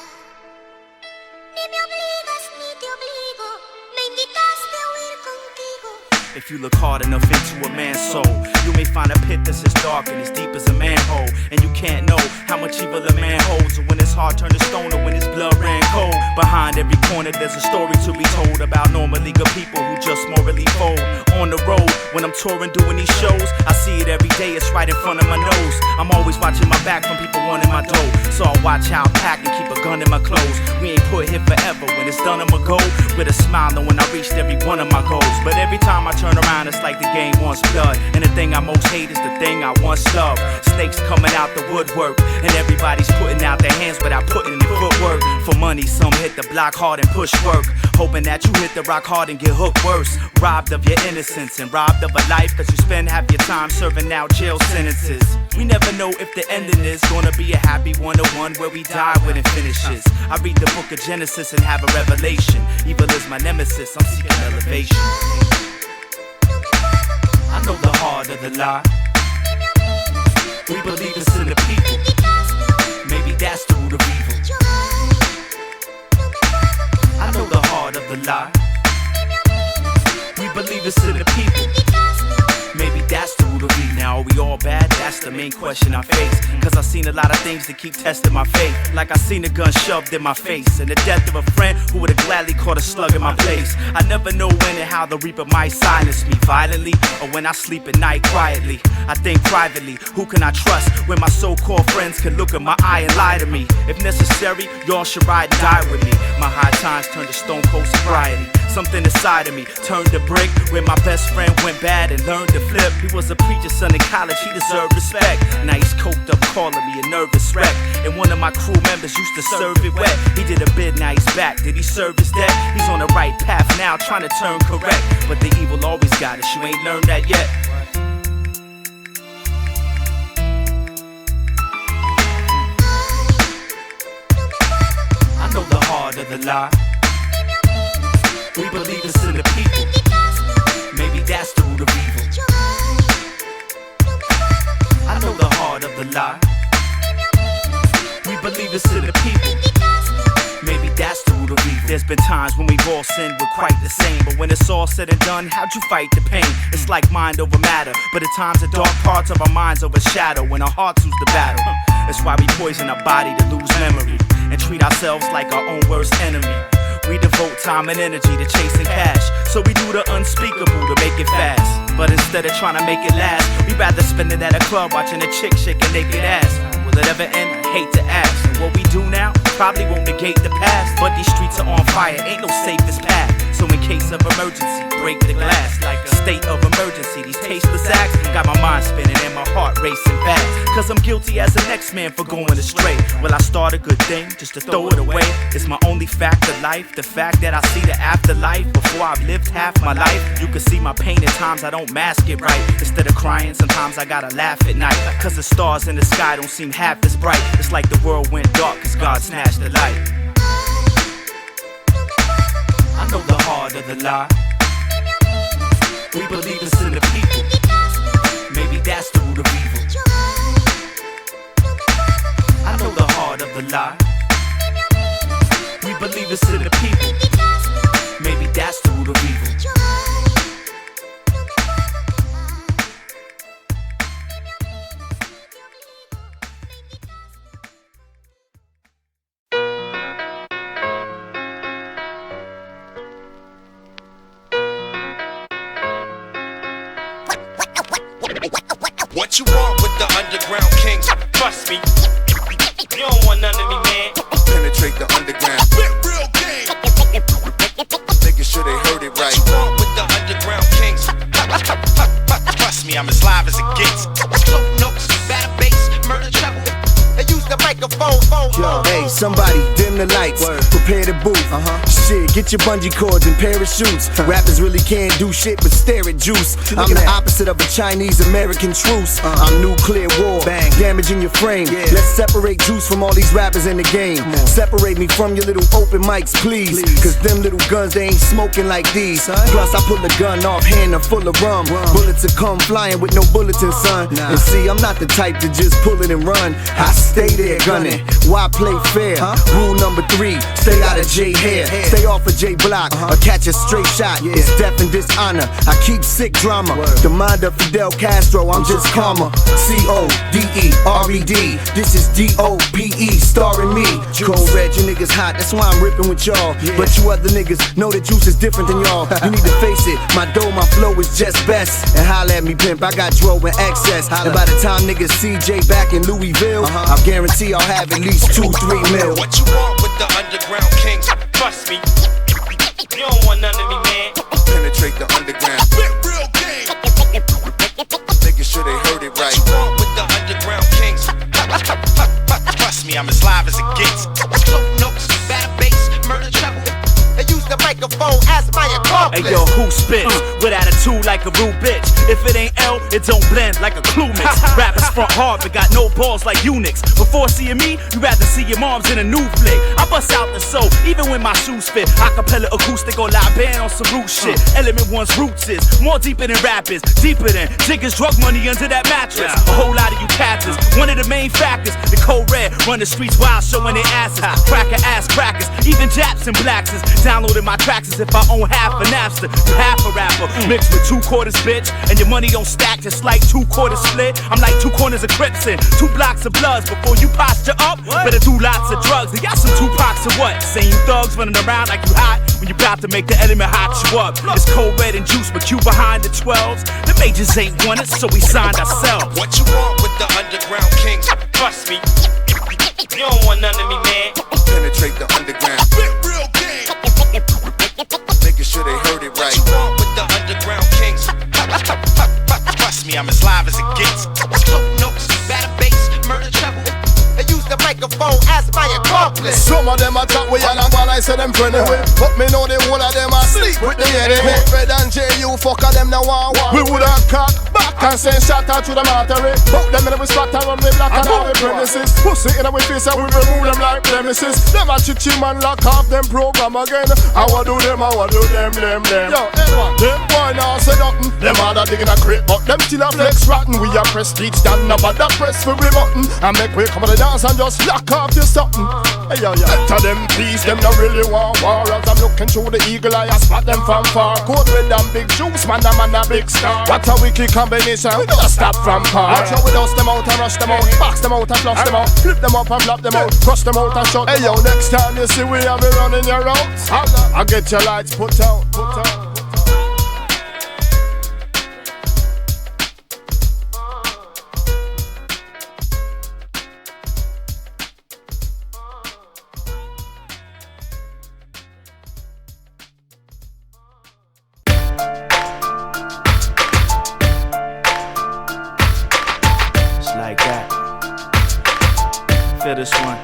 ni me obligas ni te obligo. Me invitaste a huir contigo. If you look hard enough into a man's soul, you may find a pit that's as dark and as deep as a manhole. And you can't know how much evil a man holds, or when his heart turned to stone, or when his blood ran cold. Behind every corner there's a story to be told about normally good people who just morally fold. On the road, when I'm touring doing these shows, I see it every day, it's right in front of my nose. I'm always watching my back from people wanting my dough, so I watch how I pack and keep a gun in my clothes. We ain't put here forever, when it's done I'ma go with a smile knowing I reached every one of my goals. But every time I turn around it's like the game wants blood, and the thing I most hate is the thing I once loved. Snakes coming out the woodwork, and everybody's putting out their hands without putting in footwork. For money some hit the block hard and push work, hoping that you hit the rock hard and get hooked worse. Robbed of your innocence and robbed of a life that you spend half your time serving out jail sentences. We never know if the ending is gonna be a happy one or one where we die when it finishes. I read the book of Genesis and have a revelation. Evil is my nemesis, I'm seeking elevation. I know the heart of the lie. We believe it's in the people. Maybe that's the root of evil. I know the heart of the lie. We believe it's in the people. Maybe that's the root of evil. Now are we all bad? That's the main question I face. Cause I've seen a lot of things that keep testing my faith. Like I seen a gun shoved in my face, and the death of a friend who would've gladly caught a slug in my place. I never know when and how the reaper might silence me violently, or when I sleep at night quietly. I think privately, who can I trust when my so-called friends can look in my eye and lie to me? If necessary, y'all should ride and die with me. My high times turned to stone cold sobriety. Something inside of me turned to brick when my best friend went bad and learned to flip. He was a preacher's son in college, he deserved respect. Now he's coked up calling me a nervous wreck, and one of my crew members used to serve it wet. He did a bid, now he's back. Did he serve his debt? He's on the right path now, trying to turn correct. But the evil always got us, you ain't learned that yet. I know the heart of the lie. We believe it's in the people. Maybe that's the root of evil. I know the heart of the lie. We believe it's in the people. Maybe that's the root of evil. There's been times when we've all sinned, we're quite the same. But when it's all said and done, how'd you fight the pain? It's like mind over matter, but at times the dark parts of our minds overshadow when our hearts lose the battle. That's why we poison our body to lose memory, and treat ourselves like our own worst enemy. We devote time and energy to chasing cash, so we do the unspeakable to make it fast. But instead of trying to make it last, we'd rather spend it at a club watching a chick shake a naked ass. Will it ever end? I hate to ask. And what we do now probably won't negate the past, but these streets are on fire, ain't no safest path. So in case of emergency, break the glass like a state of emergency. These tasteless acts got my mind spinning and my heart racing fast. Cause I'm guilty as the next man for going astray. Will I start a good thing just to throw it away? It's my only fact of life, the fact that I see the afterlife before I've lived half my life. You can see my pain at times, I don't mask it right. Instead of crying, sometimes I gotta laugh at night. Cause the stars in the sky don't seem half as bright. It's like the world went dark cause God snatched the light. I know the heart of the lie. We believe it's in the people. Maybe that's the root of evil. I know the heart of the lie. We believe it's in the people. Maybe that's the root of evil. What you want with the underground kings? Trust me, you don't want none of me, man. Penetrate the underground. Real game. Making sure they heard it right. What you want with the underground kings? Trust me, I'm as live as it gets. Dope notes, bad bass, murder treble. They use the microphone. Yo, hey, somebody dim the lights, prepare the booth. Shit, get your bungee cords and parachutes. Rappers really can't do shit but stare at juice. I'm the opposite of a Chinese American truce. I'm nuclear war, damaging your frame. Let's separate juice from all these rappers in the game. Separate me from your little open mics, please. Cause them little guns, they ain't smoking like these. Plus, I pull the gun off hand and full of rum. Bullets will come flying with no bulletin, son. And see, I'm not the type to just pull it and run. I stay there gunning. Why play fair? Rule number 3, stay out of J hair. Stay off of J block or catch a straight shot. It's death and dishonor. I keep sick drama. The mind of Fidel Castro, I'm just karma. C-O-D-E-R-E-D. This is D-O-P-E starring me. Cold red, you niggas hot, that's why I'm ripping with y'all. But you other niggas know the juice is different than y'all. You need to face it, my dough, my flow is just best. And holla at me, pimp, I got dro in excess. And by the time niggas see J back in Louisville, I guarantee I'll have at least 2-3 mil. What you want with the underground kings? Trust me, you don't want none of me, man. Penetrate the underground. Real game. Making sure they heard it right. What you want with the underground kings? Trust me, I'm as live as it gets. Dope notes, bad bass, murder treble. They use the microphone as my accomplice. Hey yo, who spits with attitude like a rude bitch? If it ain't L, it don't blend like a clue mix. Rappers front hard but got no balls like eunuchs. Before seeing me, you rather see your moms in a new flick. I bust out the soul, even when my shoes fit. Acapella acoustic or live band on some root shit. Element One's roots is more deeper than rappers, deeper than jiggers, drug money under that mattress. A whole lot of you cats is one of the main factors. The code red run the streets wild, showing their asses. Cracker ass crackers, even Japs and blacks is downloading my tracks as if I own half a Napster. You half a rapper, mixed with 2 quarters, bitch. And your money don't stack just like 2 quarters split. I'm like 2 corners of Crips and 2 blocks of Bloods. Before you posture up, better do lots of drugs. They got some Tupacs or what? Saying you thugs running around like you hot when you about to make the element hot you up. It's cold red and juice, but you behind the 12s. The majors ain't want it, so we signed ourselves. What you want with the underground kings? Trust me, you don't want none of me, man. Penetrate the underground. Real game. Making sure they heard it right. What you want with the underground kings? Trust me, I'm as live as it gets. Dope notes, bad bass, murder treble. They use the microphone as my accomplice. Some of them attack we and one I say them friendly with. But me know the whole of them are sleep with the enemy. Manfred and J-Lil fuck of them now one. We would have cock back and send shot out to the artery. But them in the spot and run me black and all the premises. Pussy in our face and we remove them like premises. Them a chichi man lock off them program again. I want do them. Yo, everyone, them boy now say nothing. Them other digging a crate, but them still a flex rotten. We a prestige stand up at that press for every button. And make way come on the dance and just lock off your something. Hey, yo. Better them please, them not really want war. As I'm looking through the eagle eye, I spot them from far. Code with them big juice, man a big star. What a wicked combination, we don't stop from par. Watch out, we dust them out and rush them out, box them out and flush them out, flip them up and flop them out, crush them out and shut. Hey yo, next time you see we have me running your routes, I get your lights put out. Just like that. Feel this one.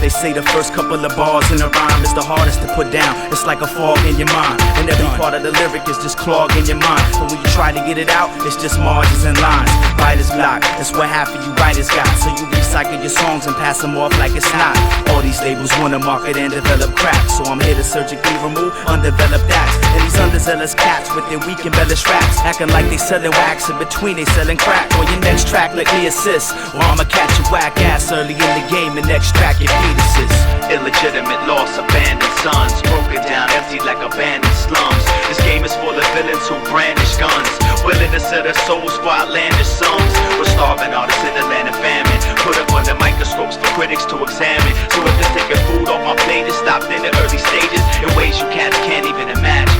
They say the first couple of bars in a rhyme is the hardest to put down. It's like a fog in your mind, and every part of the lyric is just clogging your mind. But when you try to get it out, it's just margins and lines. Writer's block, that's what half of you writers got. So you recycle your songs and pass them off like it's not. All these labels wanna market and develop crap, so I'm here to surgically remove undeveloped acts. And these underzealous cats with their weak embellished raps, acting like they selling wax, in between they selling crack. On your next track, let me assist, or I'ma catch your whack ass early in the game and extract your fetuses. Illegitimate loss, abandoned sons, broken down, empty like abandoned slums. This game is full of villains who brandish guns, willing to sell their souls for outlandish sums. We're starving artists in the land of famine, put up under microscopes for critics to examine. So if it's taking food off my plate, it stopped in the early stages in ways you cats can't even imagine.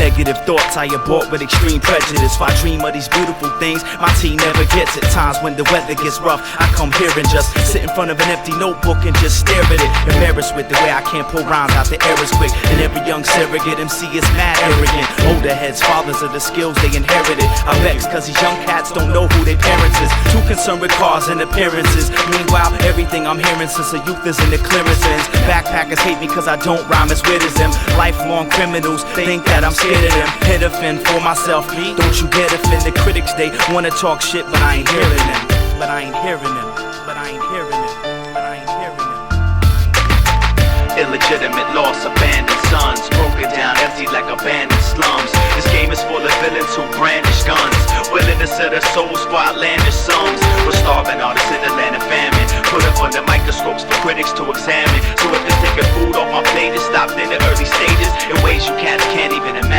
Negative thoughts I abort with extreme prejudice. If I dream of these beautiful things, my team never gets it. Times when the weather gets rough, I come here and just sit in front of an empty notebook and just stare at it. Embarrassed with the way I can't pull rhymes out the errors quick. And every young surrogate MC is mad arrogant. Older heads, fathers of the skills they inherited. I vex cause these young cats don't know who their parents is. Too concerned with cars and appearances. Meanwhile, everything I'm hearing since the youth is in the clearances. Backpackers hate me cause I don't rhyme as weird as them. Lifelong criminals think that I'm scared of them. Hit offend for myself, don't you dare offend the critics. They wanna talk shit, but I ain't hearing them. But I ain't hearing them. But I ain't hearing them. But I ain't hearing them. Illegitimate loss, abandoned sons, broken down, empty like abandoned slums. This game is full of villains who brandish guns, willing to sell their souls for outlandish sums. We're starving artists in the land of famine, put up under microscopes for critics to examine. So if it's taking food off my plate, it stopped in the early stages in ways you cats can't even imagine.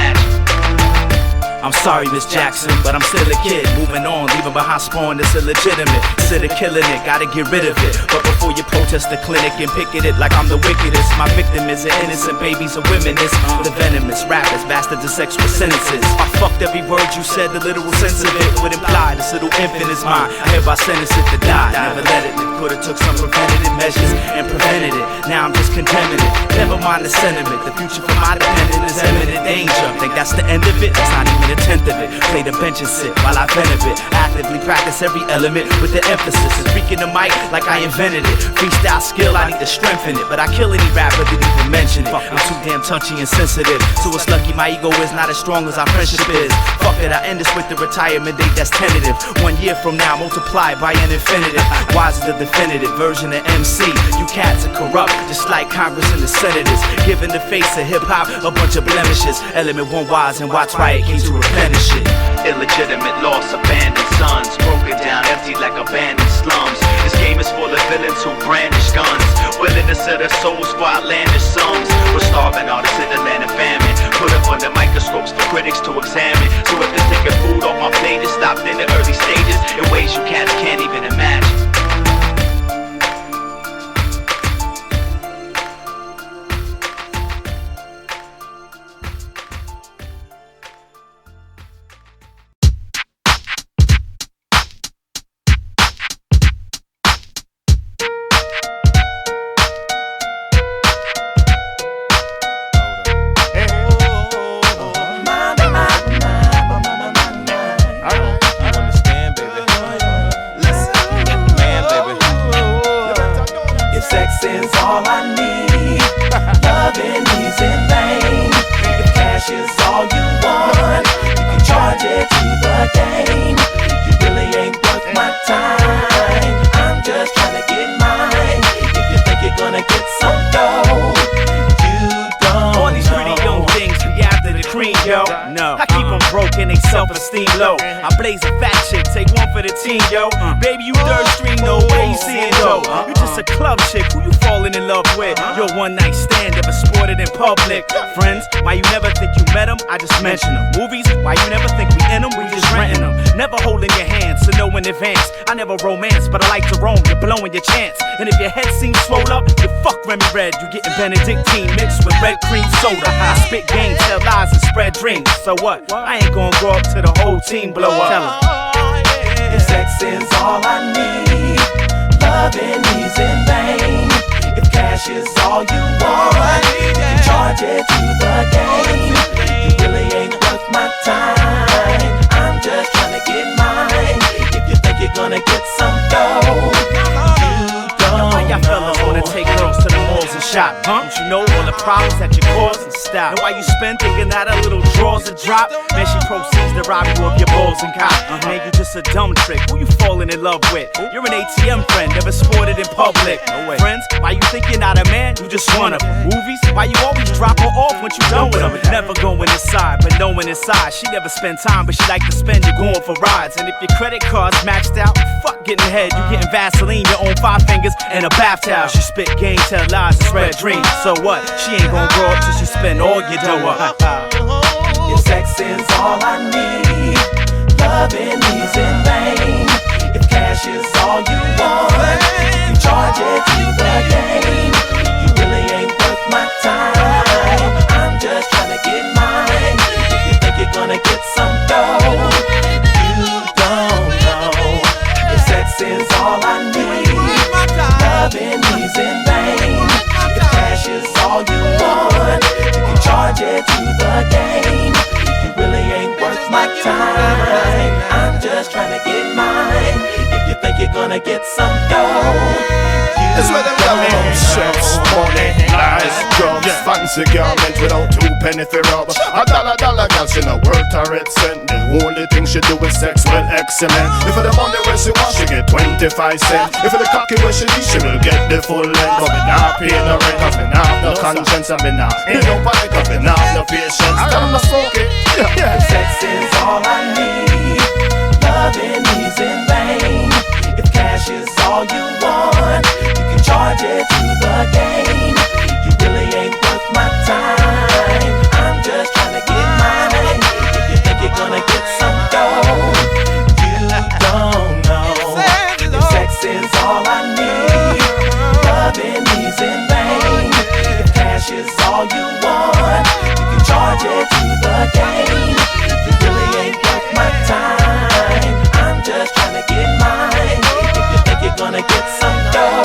I'm sorry, Miss Jackson, but I'm still a kid. Moving on, leaving behind spawn that's illegitimate. Instead of killing it, gotta get rid of it. But before you protest the clinic and picket it like I'm the wickedest, my victim is an innocent babies and women. It's the venomous rappers, bastards of sexual sentences. I fucked every word you said, the literal sense of it would imply this little infant is mine. I hereby sentence it to die. Never let it live, could've took some preventative measures and prevented it. Now I'm just condemning it. Never mind the sentiment, the future for my dependent is imminent danger. Think that's the end of it? That's not even a tenth of it. Play the bench and sit while I benefit. Actively practice every element with the emphasis. Is speaking the mic like I invented it. Freestyle skill, I need to strengthen it. But I kill any rapper, didn't even mention it. I'm too damn touchy and sensitive, so it's lucky my ego is not as strong as our friendship is. Fuck it, I end this with the retirement date that's tentative. 1 year from now, multiplied by an infinitive. Watz the definitive version of MC. You cats are corrupt, just like Congress and the senators. Giving the face of hip-hop a bunch of blemishes. Element 1 Watz and Watz Riot came to replenish it. Illegitimate loss, abandoned sons, broken down, empty like abandoned slums. This game is full of villains who brandish guns, willing to sell their souls for outlandish sums. We're starving artists in the land of famine, put up under microscopes for critics to examine. So if it's taking food off my plate, it stopped in the early stages in ways you cats can't even imagine. Self-esteem low. I blaze a fat chick, take one for the team, yo. Baby, you third string, no way you see it, though. You just a club chick, who you falling in love with? Your one night stand, ever sported in public. Friends, why you never think you met them? I just mention them. Movies, why you never think we in them? We just renting them. Never holding your hands, so know in advance. I never romance, but I like to roam. You're blowing your chance. And if your head seems swole up, you fuck Remy Red. You getting Benedictine mixed with red cream soda. I spit game, tell lies, and spread dreams. So what? I ain't gonna grow up to the whole team blow up. Tell 'em. If sex is all I need, loving is in vain. If cash is all you want, you charge it to the game. You really ain't worth my time. I'm just trying to get mine. If shop, huh? Don't you know all the problems that you cause and stop? Know why you spend thinking that a little drawers a drop? Man, she proceeds to rob you of your balls and cop. Man, you just a dumb trick. Who you falling in love with? You're an ATM friend, never sported in public. Friends, why you think you're not a man? You just one of them. Movies, why you always drop her off once you done with them? Never going inside, but knowing inside. She never spend time, but she like to spend it going for rides. And if your credit card's maxed out, fuck getting head. You getting Vaseline, your own 5 fingers, and a bath towel. She spit game, tell lies, and spread dreams. So what? She ain't gonna grow up till she spend all your dough up. If sex is all I need, loving is in vain. If cash is all you want, you charge it to the game. You really ain't worth my time. I'm just trying to get mine. If you think you're gonna get some dough, you don't know. If sex is all I need, loving is in vain. If cash is all you want, you can charge it to the game. You really ain't worth my time. I'm just trying to get mine. If you think you're gonna get some dough, it's where them loving chefs, money, lies, drugs, fancy garment without 2 penny for rub. A dollar girl, she no worth a red cent. The only thing she do is sex, well excellent. If for the money where she want, she get 25 cents. If for the cocky where she need, she will get the full length. But me not pay no rent, cause me not no conscience, and me not ain't no panic, cause me not no patience. I'm not smoking. If sex is all I need, loving is in vain. If cash is all you want, you can charge it to the game. You really ain't worth my time. I'm just trying to get mine. If you think you're gonna get some dough, you don't know. If sex is all I need, loving is in vain. If cash is all you want, you can charge it to the game. You really ain't worth my time. I'm just trying to get mine. If you think you're gonna get some dough,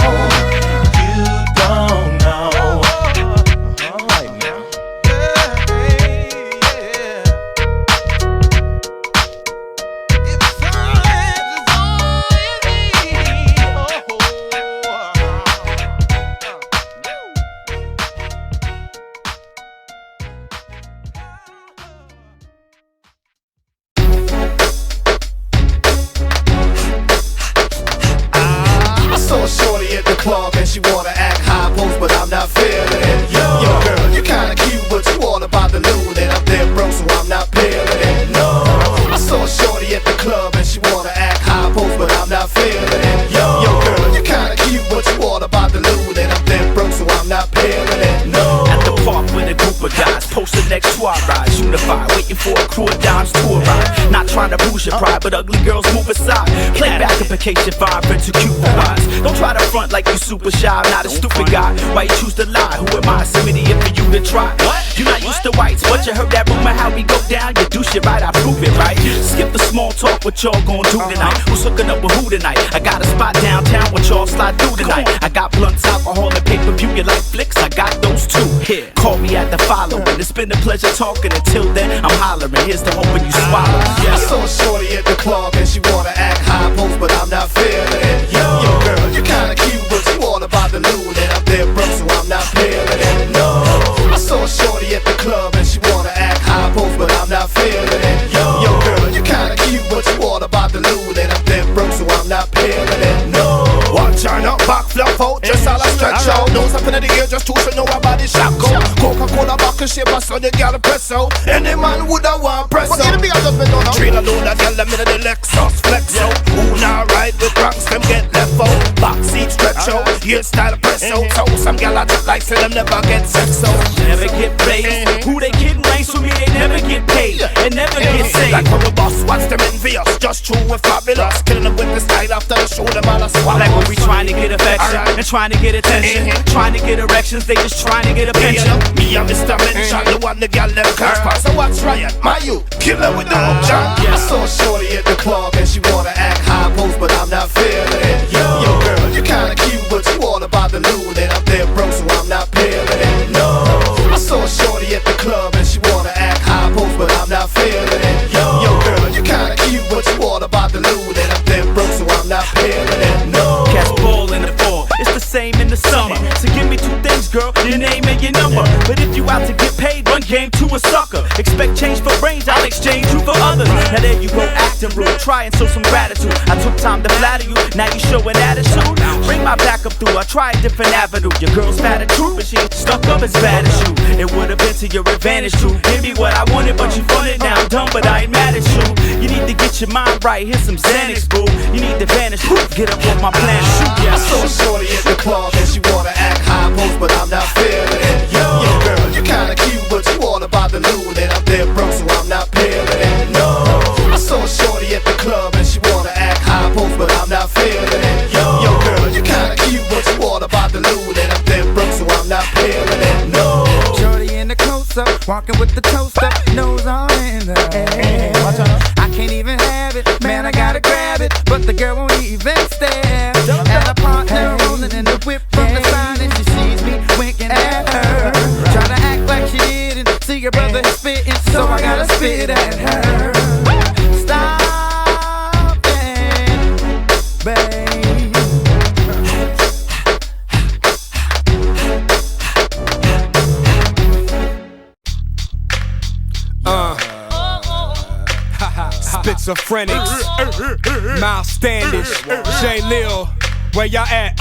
you don't know. Alright now. Shorty at the club and she wanna act high post, but I'm not feeling it. Yo girl, you kinda cute, but you all about the loot, and I'm dead broke, so I'm not feeling it. No, I saw a shorty at the club and she wanna act high post, but I'm not feeling it. Yo girl, you kinda cute, but you all about the loot, and I'm dead broke, so I'm not feeling it. No. At the park with a group of guys, posted next to our rides, unified, waiting for a crew of dimes to arrive. Not trying to boost your pride, but ugly girls move aside. Play back implication, vibrant to cute for wise. Don't try to front like you super shy, I'm not a stupid guy. Why you choose to lie? Who am I? Somebody if for you to try. You're not used to whites, but you heard that rumor how we go down. You do shit right, I prove it right. Skip the small talk, what y'all gon' do tonight? Who's hooking up with who tonight? I got a spot downtown, what y'all slide through tonight? I got blunts, alcohol, and pay-per-view. You like flicks? I got those too. Here, call me at the following. It's been a pleasure talking. Until then, I'm hollering. Here's the hope when you swallow. I saw a shorty at the club and she wanna act high post, but I'm not feeling it. Yo girl, you kinda cute, but you all about the loot, and I'm dead broke, so I'm not feeling it. No, I saw a shorty at the club and she wanna act high post, but I'm not feeling it. Yo girl, you kinda cute, but you all about the loot, and I'm dead broke, so I'm not feeling it. No, watch her not back flop out, just all I stretch out. Nose up in the ear, just to show know her body shot go. Coca-Cola back and shape, so the girl press out. Any man would have want press out. Train alone, a girl I'm in the Lexus flex out. Who not ride with rocks, them get left out. Back seat stretch out, hairstyle press out. So some girl I just like say them never get sex out. Never get paid. Who they kidding race with me, they never get paid. And never get saved. Like from a boss, watch them envious. Just true and fabulous. Killing them with the style after the show, them all a swallow. Like when we trying to get affection and trying to get attention, trying to get erections, they just trying to get a pension. Me and Mr. Mention, the one the girl them curse pass. So what's riot? My you, killer with the hook jam. I saw a shorty at the club and she wanna act high post, but I'm not feeling it. Yo girl, you kinda cute, but you all about the loot, and I'm dead broke, so I'm not feeling it. No, I saw a shorty at the club and she wanna act high post, but I'm not feeling it. Yo girl, you kinda cute, but you all about the loot, and I'm dead broke, so I'm not feeling it. No, catch ball in the fall, it's the same in the summer. So give me 2 things, girl. try and show some gratitude. I took time to flatter you, now you show an attitude. Bring my back up through, I try a different avenue. Your girl's fat and true, but she ain't stuck up as bad as you. It would've been to your advantage to give me what I wanted, but you fun it. Now I'm done, but I ain't mad at you. You need to get your mind right, here's some Xanax, boo. You need to vanish, get up on my plan, shoot. Yeah. I saw a shorty at the club and she wanna act high post, but I'm not feeling it. Yo, girl, you kinda cute, but you all about the loot, and I'm dead broke, so I'm not feeling it. No, I saw a shorty at the club and she wanna act high post, but I'm not feeling it. Yo, girl, you kinda cute, but you all about the loot, and I'm dead broke, so I'm not feeling it. No, shorty in the close up, walking with the toast up, nose all in the air. I can't even have it, man, I gotta grab it, but the girl won't even stare. And a partner rolling in the whip from the side, and she sees me winking at her. Try to act like she didn't see your brother spitting, so I gotta spit at her. Stop it, babe. Spitzophrenics, Miles Standish, J-Lil, where y'all at?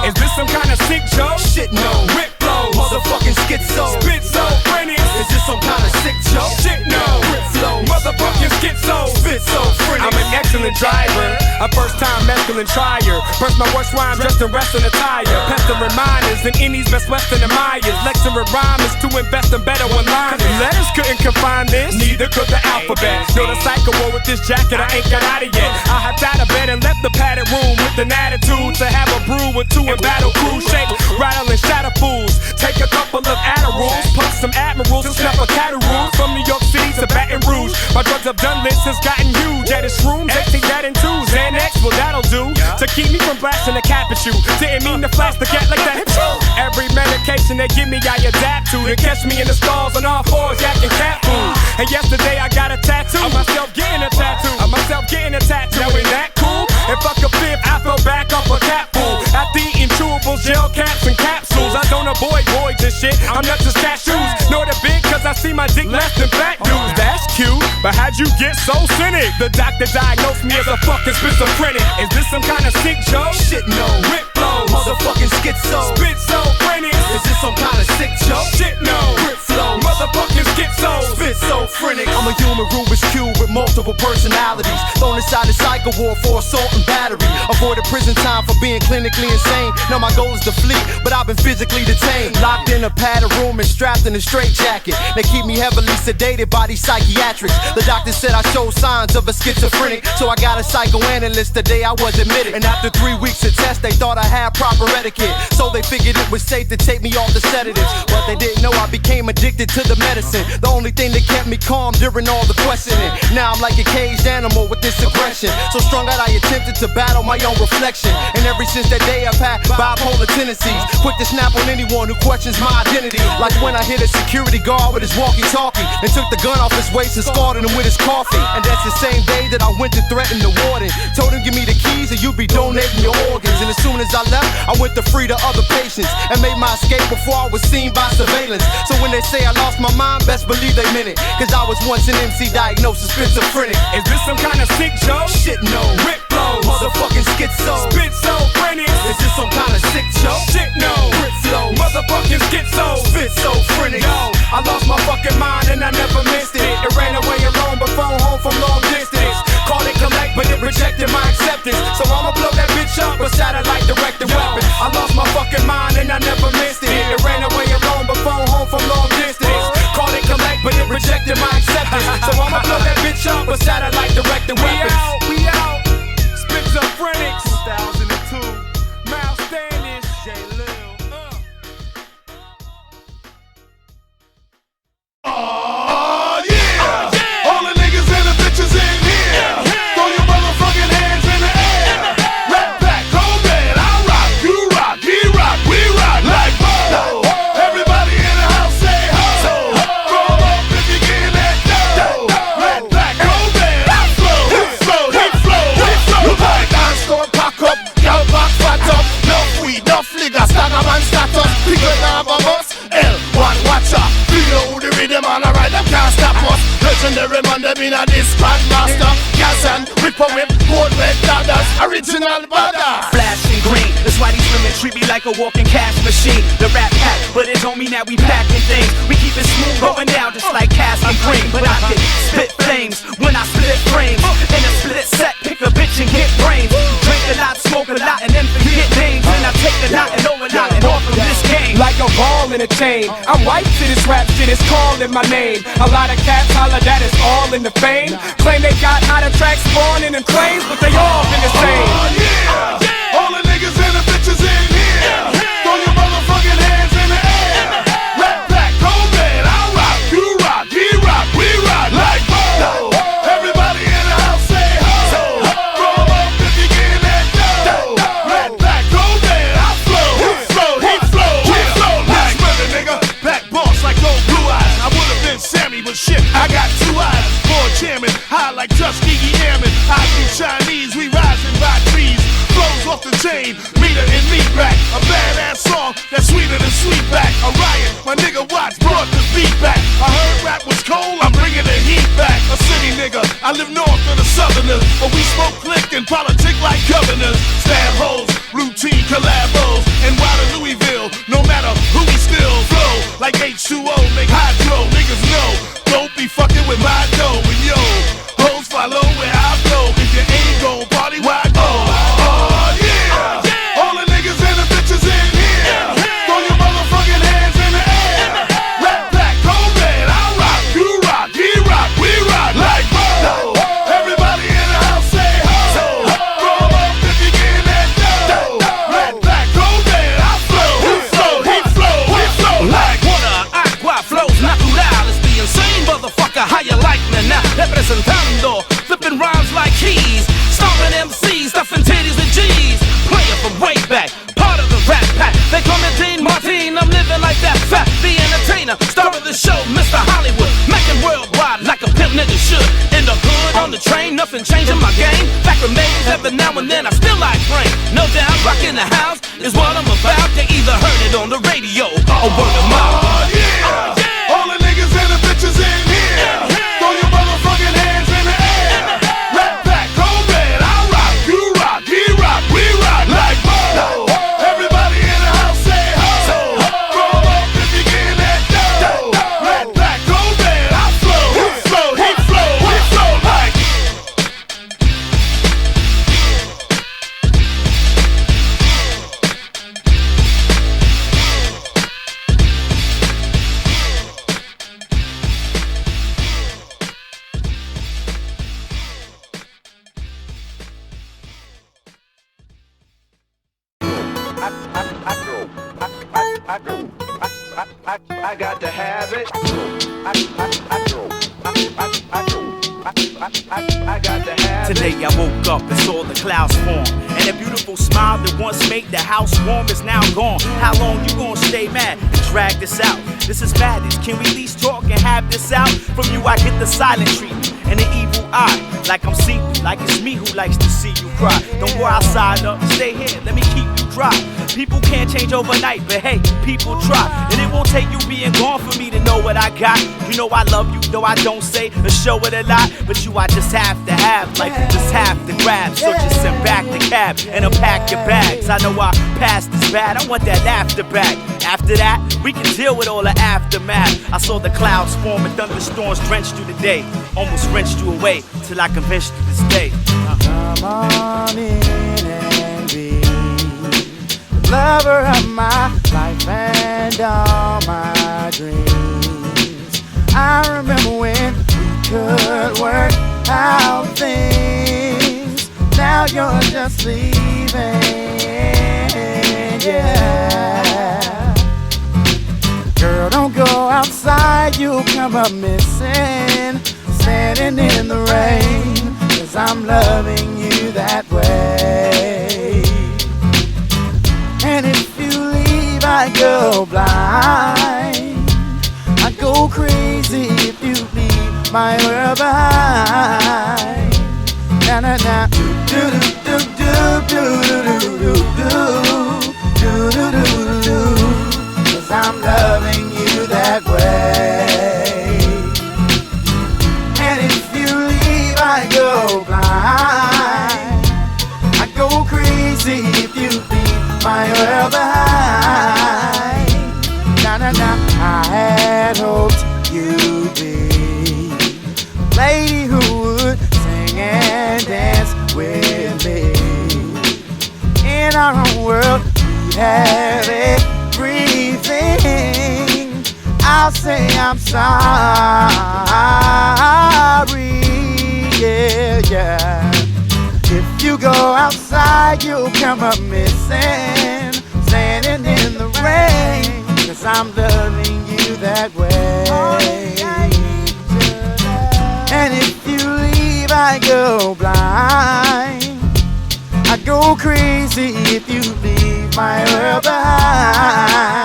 Is this some kind of sick joke? Shit no, Rip flow, motherfucking schizo. Spitzophrenics, is this some kind of sick joke? Shit no, Rip flow, motherfucking schizo. Spitzophrenics. I'm an excellent driver, a first-time masculine trier. Burst my worst rhyme dressed in wrestling attire. Pestin' reminders and Innie's best Western admires. Lexing with rhyme is to invest in better one-liners. Letters couldn't confine this, neither could the alphabet. Know the psycho war with this jacket, I ain't got out of yet. I hopped out of bed and left the padded room with an attitude to have a brew with two in battle crew. Shake, rattle, and shatter fools. Take a couple of Adderalls, punch some admirals, and snap a cattle rules. From New York City to Baton Rouge, my drugs have done list has gotten huge. At its rooms, they take that in twos. Xanax, well that'll do to keep me from blasting a cap at you. Didn't mean to flash the cat like that. Every medication they give me, I adapt to catch me in the stalls on all fours, yakking cat food. And yesterday I got a tattoo of myself getting a tattoo. Now ain't that cool? If I could fib, I fell back off a cat pool. After eating chewables, gel caps, and capsules, I don't avoid voids and shit. I'm not just cashews. Know the big, cause I see my dick less than fat dudes. That's cute, but how'd you get so cynic? The doctor diagnosed me as a fucking schizophrenic. Is this some kind of sick joke? Shit no, Rip flows, motherfucking schizo. Spitzophrenics. Is this some kind of sick joke? Shit no, Rip flows, motherfucking schizo. Spitzophrenics. I'm a human Rubik's Cube with multiple personalities. Thrown inside a cycle war for assault and battery. Avoided prison time for being clinically insane. Now my goal is to flee, but I've been physically detained. Locked in a padded room and strapped in a straitjacket. They keep me heavily sedated by these psychiatrics. The doctor said I showed signs of a schizophrenic, so I got a psychoanalyst today. I was admitted, and after 3 weeks of tests, they thought I had proper etiquette. So they figured it was safe to take me off the sedatives, but they didn't know I became addicted to the medicine. The only thing that kept me calm during all the questioning. Now I'm like a caged animal with this aggression. So strung out I attempted to battle my own reflection. And ever since that day I've had bipolar tendencies. Quick to snap on anyone who questions my identity. Like when I hit a security guard with his walkie-talkie and took the gun off his waist and scarred him with his coffee. And that's the same day that I went to threaten the warden. Told him give me the keys and you'd be donating your organs. And as soon as I left, I went to free the other patients and made my escape before I was seen by surveillance. So when they say I lost my mind, best believe they meant it. Cause I was once an MC diagnosed as schizophrenic. Is this some kind of sick joke? Shit no, Rip flows, motherfucking schizo. Spitzophrenics. Is this some kind of sick joke? Shit no, Rip flows, motherfucking schizo. Spitzophrenics. Yo, I lost my fucking mind and I never missed it. It ran away alone but phone home from long distance. Called it collect but it rejected my acceptance. So I'ma blow that bitch up with satellite directed weapon. I lost my fucking mind and I never missed it. It ran away alone but phone home from long distance. Called it collect but it rejected my acceptance. So I'ma blow that bitch up with satellite directed weapons. We out, Spitzophrenics 2002, Miles Standish, J-Lil. Oh yeah! All the niggas and the bitches in here. Throw your motherfucking hands in the air. Red back, cold bed, I rock, you rock, he rock, we rock like whoa. Everybody in the house say ho. Throw 'em up if you get that dough. Red back, cold bed, I flow, he flow, he flow. original bada. Flashing green, that's why these women treat me like a walking cash machine. The rap pack, but it don't mean that we packing things. We keep it smooth going down just like Cass and Cream. But I can spit flames when I split frames. In a split set, pick a bitch and get brains. Drink a lot, smoke a lot, and then forget names. And I take a lot and know a lot and off of this game. Like a ball in a chain, I'm white to this rap shit, it's calling my name. A lot of cats holler that it's all in the fame. Claim they got hotter tracks spawning and claims, but they all been the same. Yeah. All the niggas and the bitches in here. Throw your motherfucking hands in the air. Rat pack, cold man, I rock, you rock, he rock, we rock like whoa. Everybody in the house say ho. Throw up if you get that dough. Rat pack, cold man, I flow. He flow, he flow, he flow like brother nigga. Back boss like old blue eyes. I would've been Sammy, but shit, I got two eyes. Board chairman, high like Tuskegee Airman. I be Chinese, we rising by trees. Flows off the chain, meter and meat rack. A badass song that's sweeter than sweetback. A riot, my nigga Watz brought the beat back. I heard rap was cold, I'm bringing the heat back. A city nigga, I live north of the southerners, but we smoke click and politic like governors. Stab hoes, routine collabos, and wild in Louisville. No matter who we still flow like H2O, make hydro. Niggas know, don't be fucking with my dough. And yo, hoes follow where I go. If you ain't gon' party, why go? All the niggas and the bitches in here. Throw your motherfucking hands in the air. Rat pack, cold man, I rock, you rock, he rock, we rock like whoa. Everybody in the house say ho. Throw up if you get that dough. Rat pack, cold man, I flow. He flow, he flow, he flow like water, agua flows natural. It's the insane motherfucker. How you like me now? Representando, flipping rhymes like keys. Stomping MCs, stuffing titties with G's. Playa from way back, part of the rap pack. They call me Dean Martin, I'm living like that fat. The entertainer, star of the show, Mr. Hollywood. Mackin' worldwide like a pimp nigga should. In the hood, on the train, nothing changing my game. Back remains every now and then, I still like Creme. No doubt, rockin' the house is what I'm about. They either heard it on the radio or word of mouth. All the niggas and the bitches in here. Throw your motherfucking hands in the air. Rat pack, cold man, I rock, you rock, he rock, we rock like whoa. Everybody in the house say ho. Throw up if you get that dough. Rat pack, cold man, I flow. He flow, he flow, he flow like. I got to have it. I got to have it. Today I woke up and saw the clouds form, and a beautiful smile that once made the house warm is now gone. How long you gonna stay mad and drag this out? This is madness, can we at least talk and have this out? From you I get the silent treatment and the evil eye, like I'm seeing, like it's me who likes to see you cry. Don't go outside up, stay here, let me keep you dry. People can't change overnight, but hey, people try. And it won't take you being gone for me to know what I got. You know I love you, though I don't say or show it a lot. But you I just have to have, like you just have to grab. So just send back the cab and unpack your bags. I know our past is bad, I want that after back. After that, we can deal with all the aftermath. I saw the clouds form and thunderstorms drenched you today. Almost wrenched you away till I convinced you to stay. Come on in and be the lover of my life and all my dreams. I remember when we could work out things. Now you're just leaving, yeah. Girl, don't go outside, you'll come up missing. Standing in the rain, 'cause I'm loving you that way. And if you leave, I go blind. I go crazy if you leave my world behind. Na na na, do do do do do do do do do do do. 'Cause I'm loving you that way. And if you leave, I go blind. I crazy if you leave my world behind. Nah, nah, nah, I had hoped you'd be a lady who would sing and dance with me. In our own world, we have everything. I'll say I'm sorry, yeah, yeah. If you go outside, you'll come up missing, standing in the rain, 'cause I'm loving you that way. And if you leave, I go blind. I go crazy if you leave my world behind.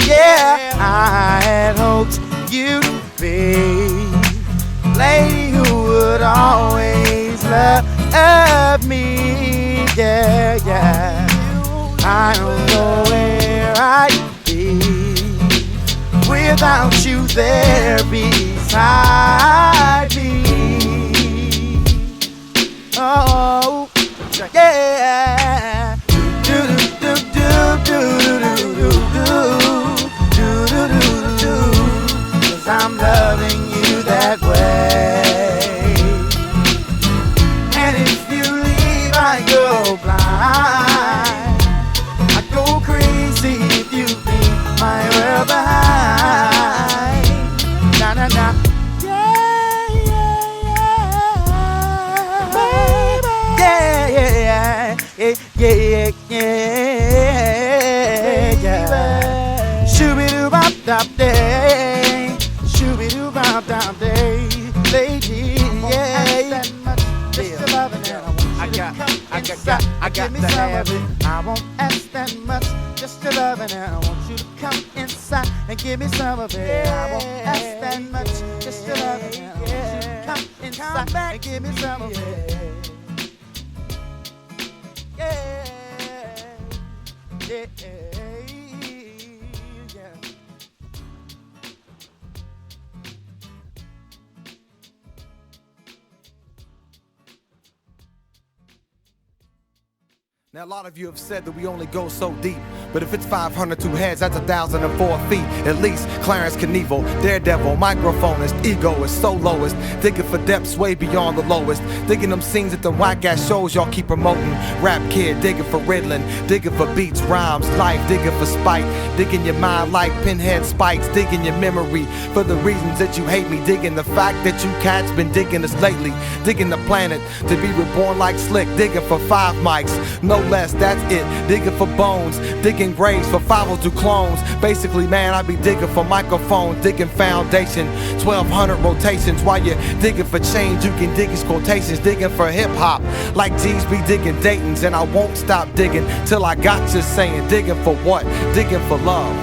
Yeah, I had hoped you'd be a lady who would always love me. Yeah, yeah. I don't know where I'd be without you there beside me. Oh, yeah. Do do do do do do do do do do. 'Cause I'm loving you that way. And if you leave, I go blind. I go crazy if you leave my world behind. Nah, nah, nah. Yeah, yeah. Shooby-doo-bop-dop day, shooby-doo-bop-dop day, lady, yeah. I got to have it. I won't ask that much, just to love it, and I want you to come inside and give me some of it. I won't ask that much, just to love it, and I want you to come inside and give me some of it. Yeah, yeah, yeah. Now a lot of you have said that we only go so deep, but if it's 502 heads, that's 1,004 feet. At least Clarence Knievel, Daredevil, microphonist, egoist, soloist, digging for depths way beyond the lowest, digging them scenes at the whack ass shows y'all keep promoting. Rap kid, digging for Riddlin', digging for beats, rhymes, life, digging for spite, digging your mind like pinhead spikes, digging your memory for the reasons that you hate me, digging the fact that you cats been digging us lately, digging the planet to be reborn like Slick, digging for 5 mics, no less, that's it, digging for bones, digging graves for 502 clones. Basically, man, I be digging for microphones, digging foundation, 1,200 rotations. While you're digging for change, you can dig his quotations, digging for hip-hop, like G's be digging Dayton's, and I won't stop digging till I got you saying, digging for what? Digging for love.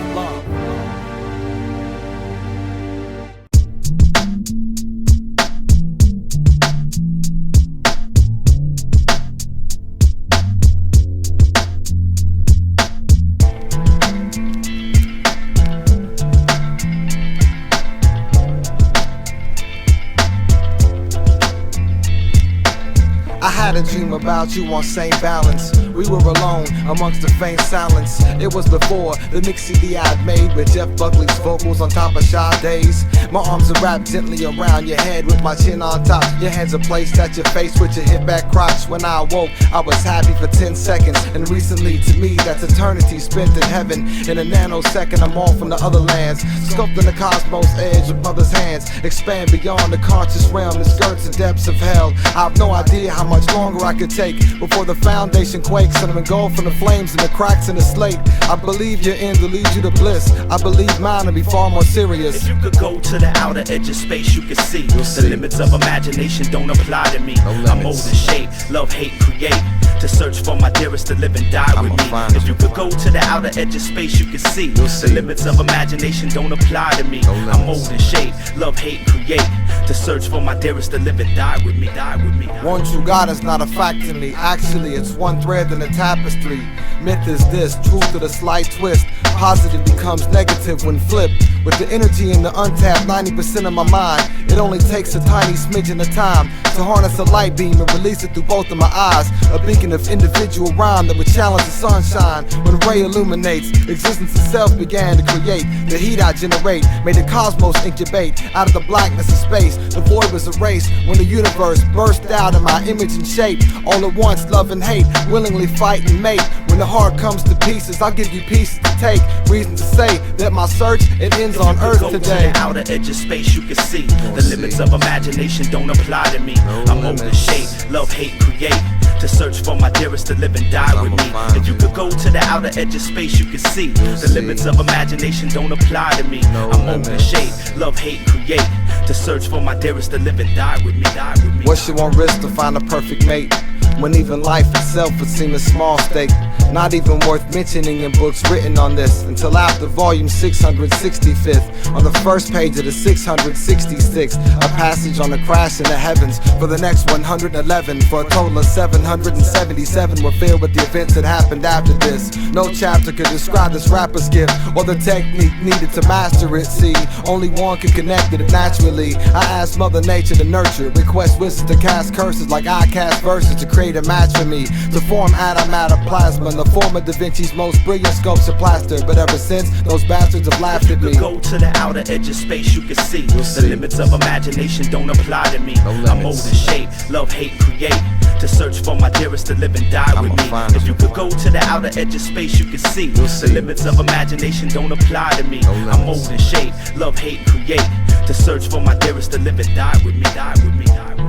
I had a dream about you on same balance. We were alone amongst the faint silence. It was before the mix CD I'd made with Jeff Buckley's vocals on top of Sade's. My arms are wrapped gently around your head with my chin on top. Your hands are placed at your face with your hip back crotch. When I awoke, I was happy for 10 seconds. And recently, to me, that's eternity spent in heaven. In a nanosecond, I'm off from the other lands. Sculpting the cosmos edge with mother's hands. Expand beyond the conscious realm, the skirts and depths of hell. I have no idea how much longer I could take before the foundation quakes and I'm engulfed from the flames and the cracks in the slate. I believe your end will lead you to bliss. I believe mine will be far more serious. If you could go to the outer edge of space, you could see the limits of imagination don't apply to me. I'm mold and shape, love, hate, and create. To search for my dearest to live and die with me. If you could go to the outer edge of space, you could see the limits of imagination don't apply to me. I'm mold and shape, love, hate, and create. To search for my dearest to live and die with me. Die with me. One true God is not a fact to me. Actually, it's one thread in the tapestry. Myth is this, truth with a slight twist. Positive becomes negative when flipped. With the energy in the untapped 90% of my mind, it only takes a tiny smidgen of time to harness a light beam and release it through both of my eyes. A beacon beacon of individual rhyme that would challenge the sunshine. When ray illuminates, existence itself began to create. The heat I generate made the cosmos incubate. Out of the blackness of space, the void was erased. When the universe burst out in my image and shape, all at once, love and hate, willingly fight and mate. When the heart comes to pieces, I'll give you pieces to take. Reason to say that my search, it ends on earth today. To the outer edge of space, you can see the limits of imagination don't apply to me. I'm mold shape, love, hate, create. To search for my dearest to live and die with me. If you could go to the outer edge of space, you can see the limits of imagination don't apply to me. I'm mold shape, love, hate, create. To search for my dearest to live and die with me. What's your one risk to find a perfect mate? When even life itself would seem a small stake. Not even worth mentioning in books written on this until after volume 665th. On the first page of the 666, a passage on the crash in the heavens for the next 111. For a total of 777 were filled with the events that happened after this. No chapter could describe this rapper's gift or the technique needed to master it. See, only one could connect it naturally. I asked Mother Nature to nurture, request wishes to cast curses like I cast verses to create a match for me, to form antimatter plasma in the form of Da Vinci's most brilliant sculpture plaster. But ever since, those bastards have laughed at me. Go to the outer edge of space, you can see the limits of imagination don't apply to me. I'm mold and shape, love, hate, create. To search for my dearest to live and die with me. If you could go to the outer edge of space, you can see the limits of imagination don't apply to me. I'm mold and shape, love, hate, create. To search for my dearest to live and die with me. Die with me. Die with me.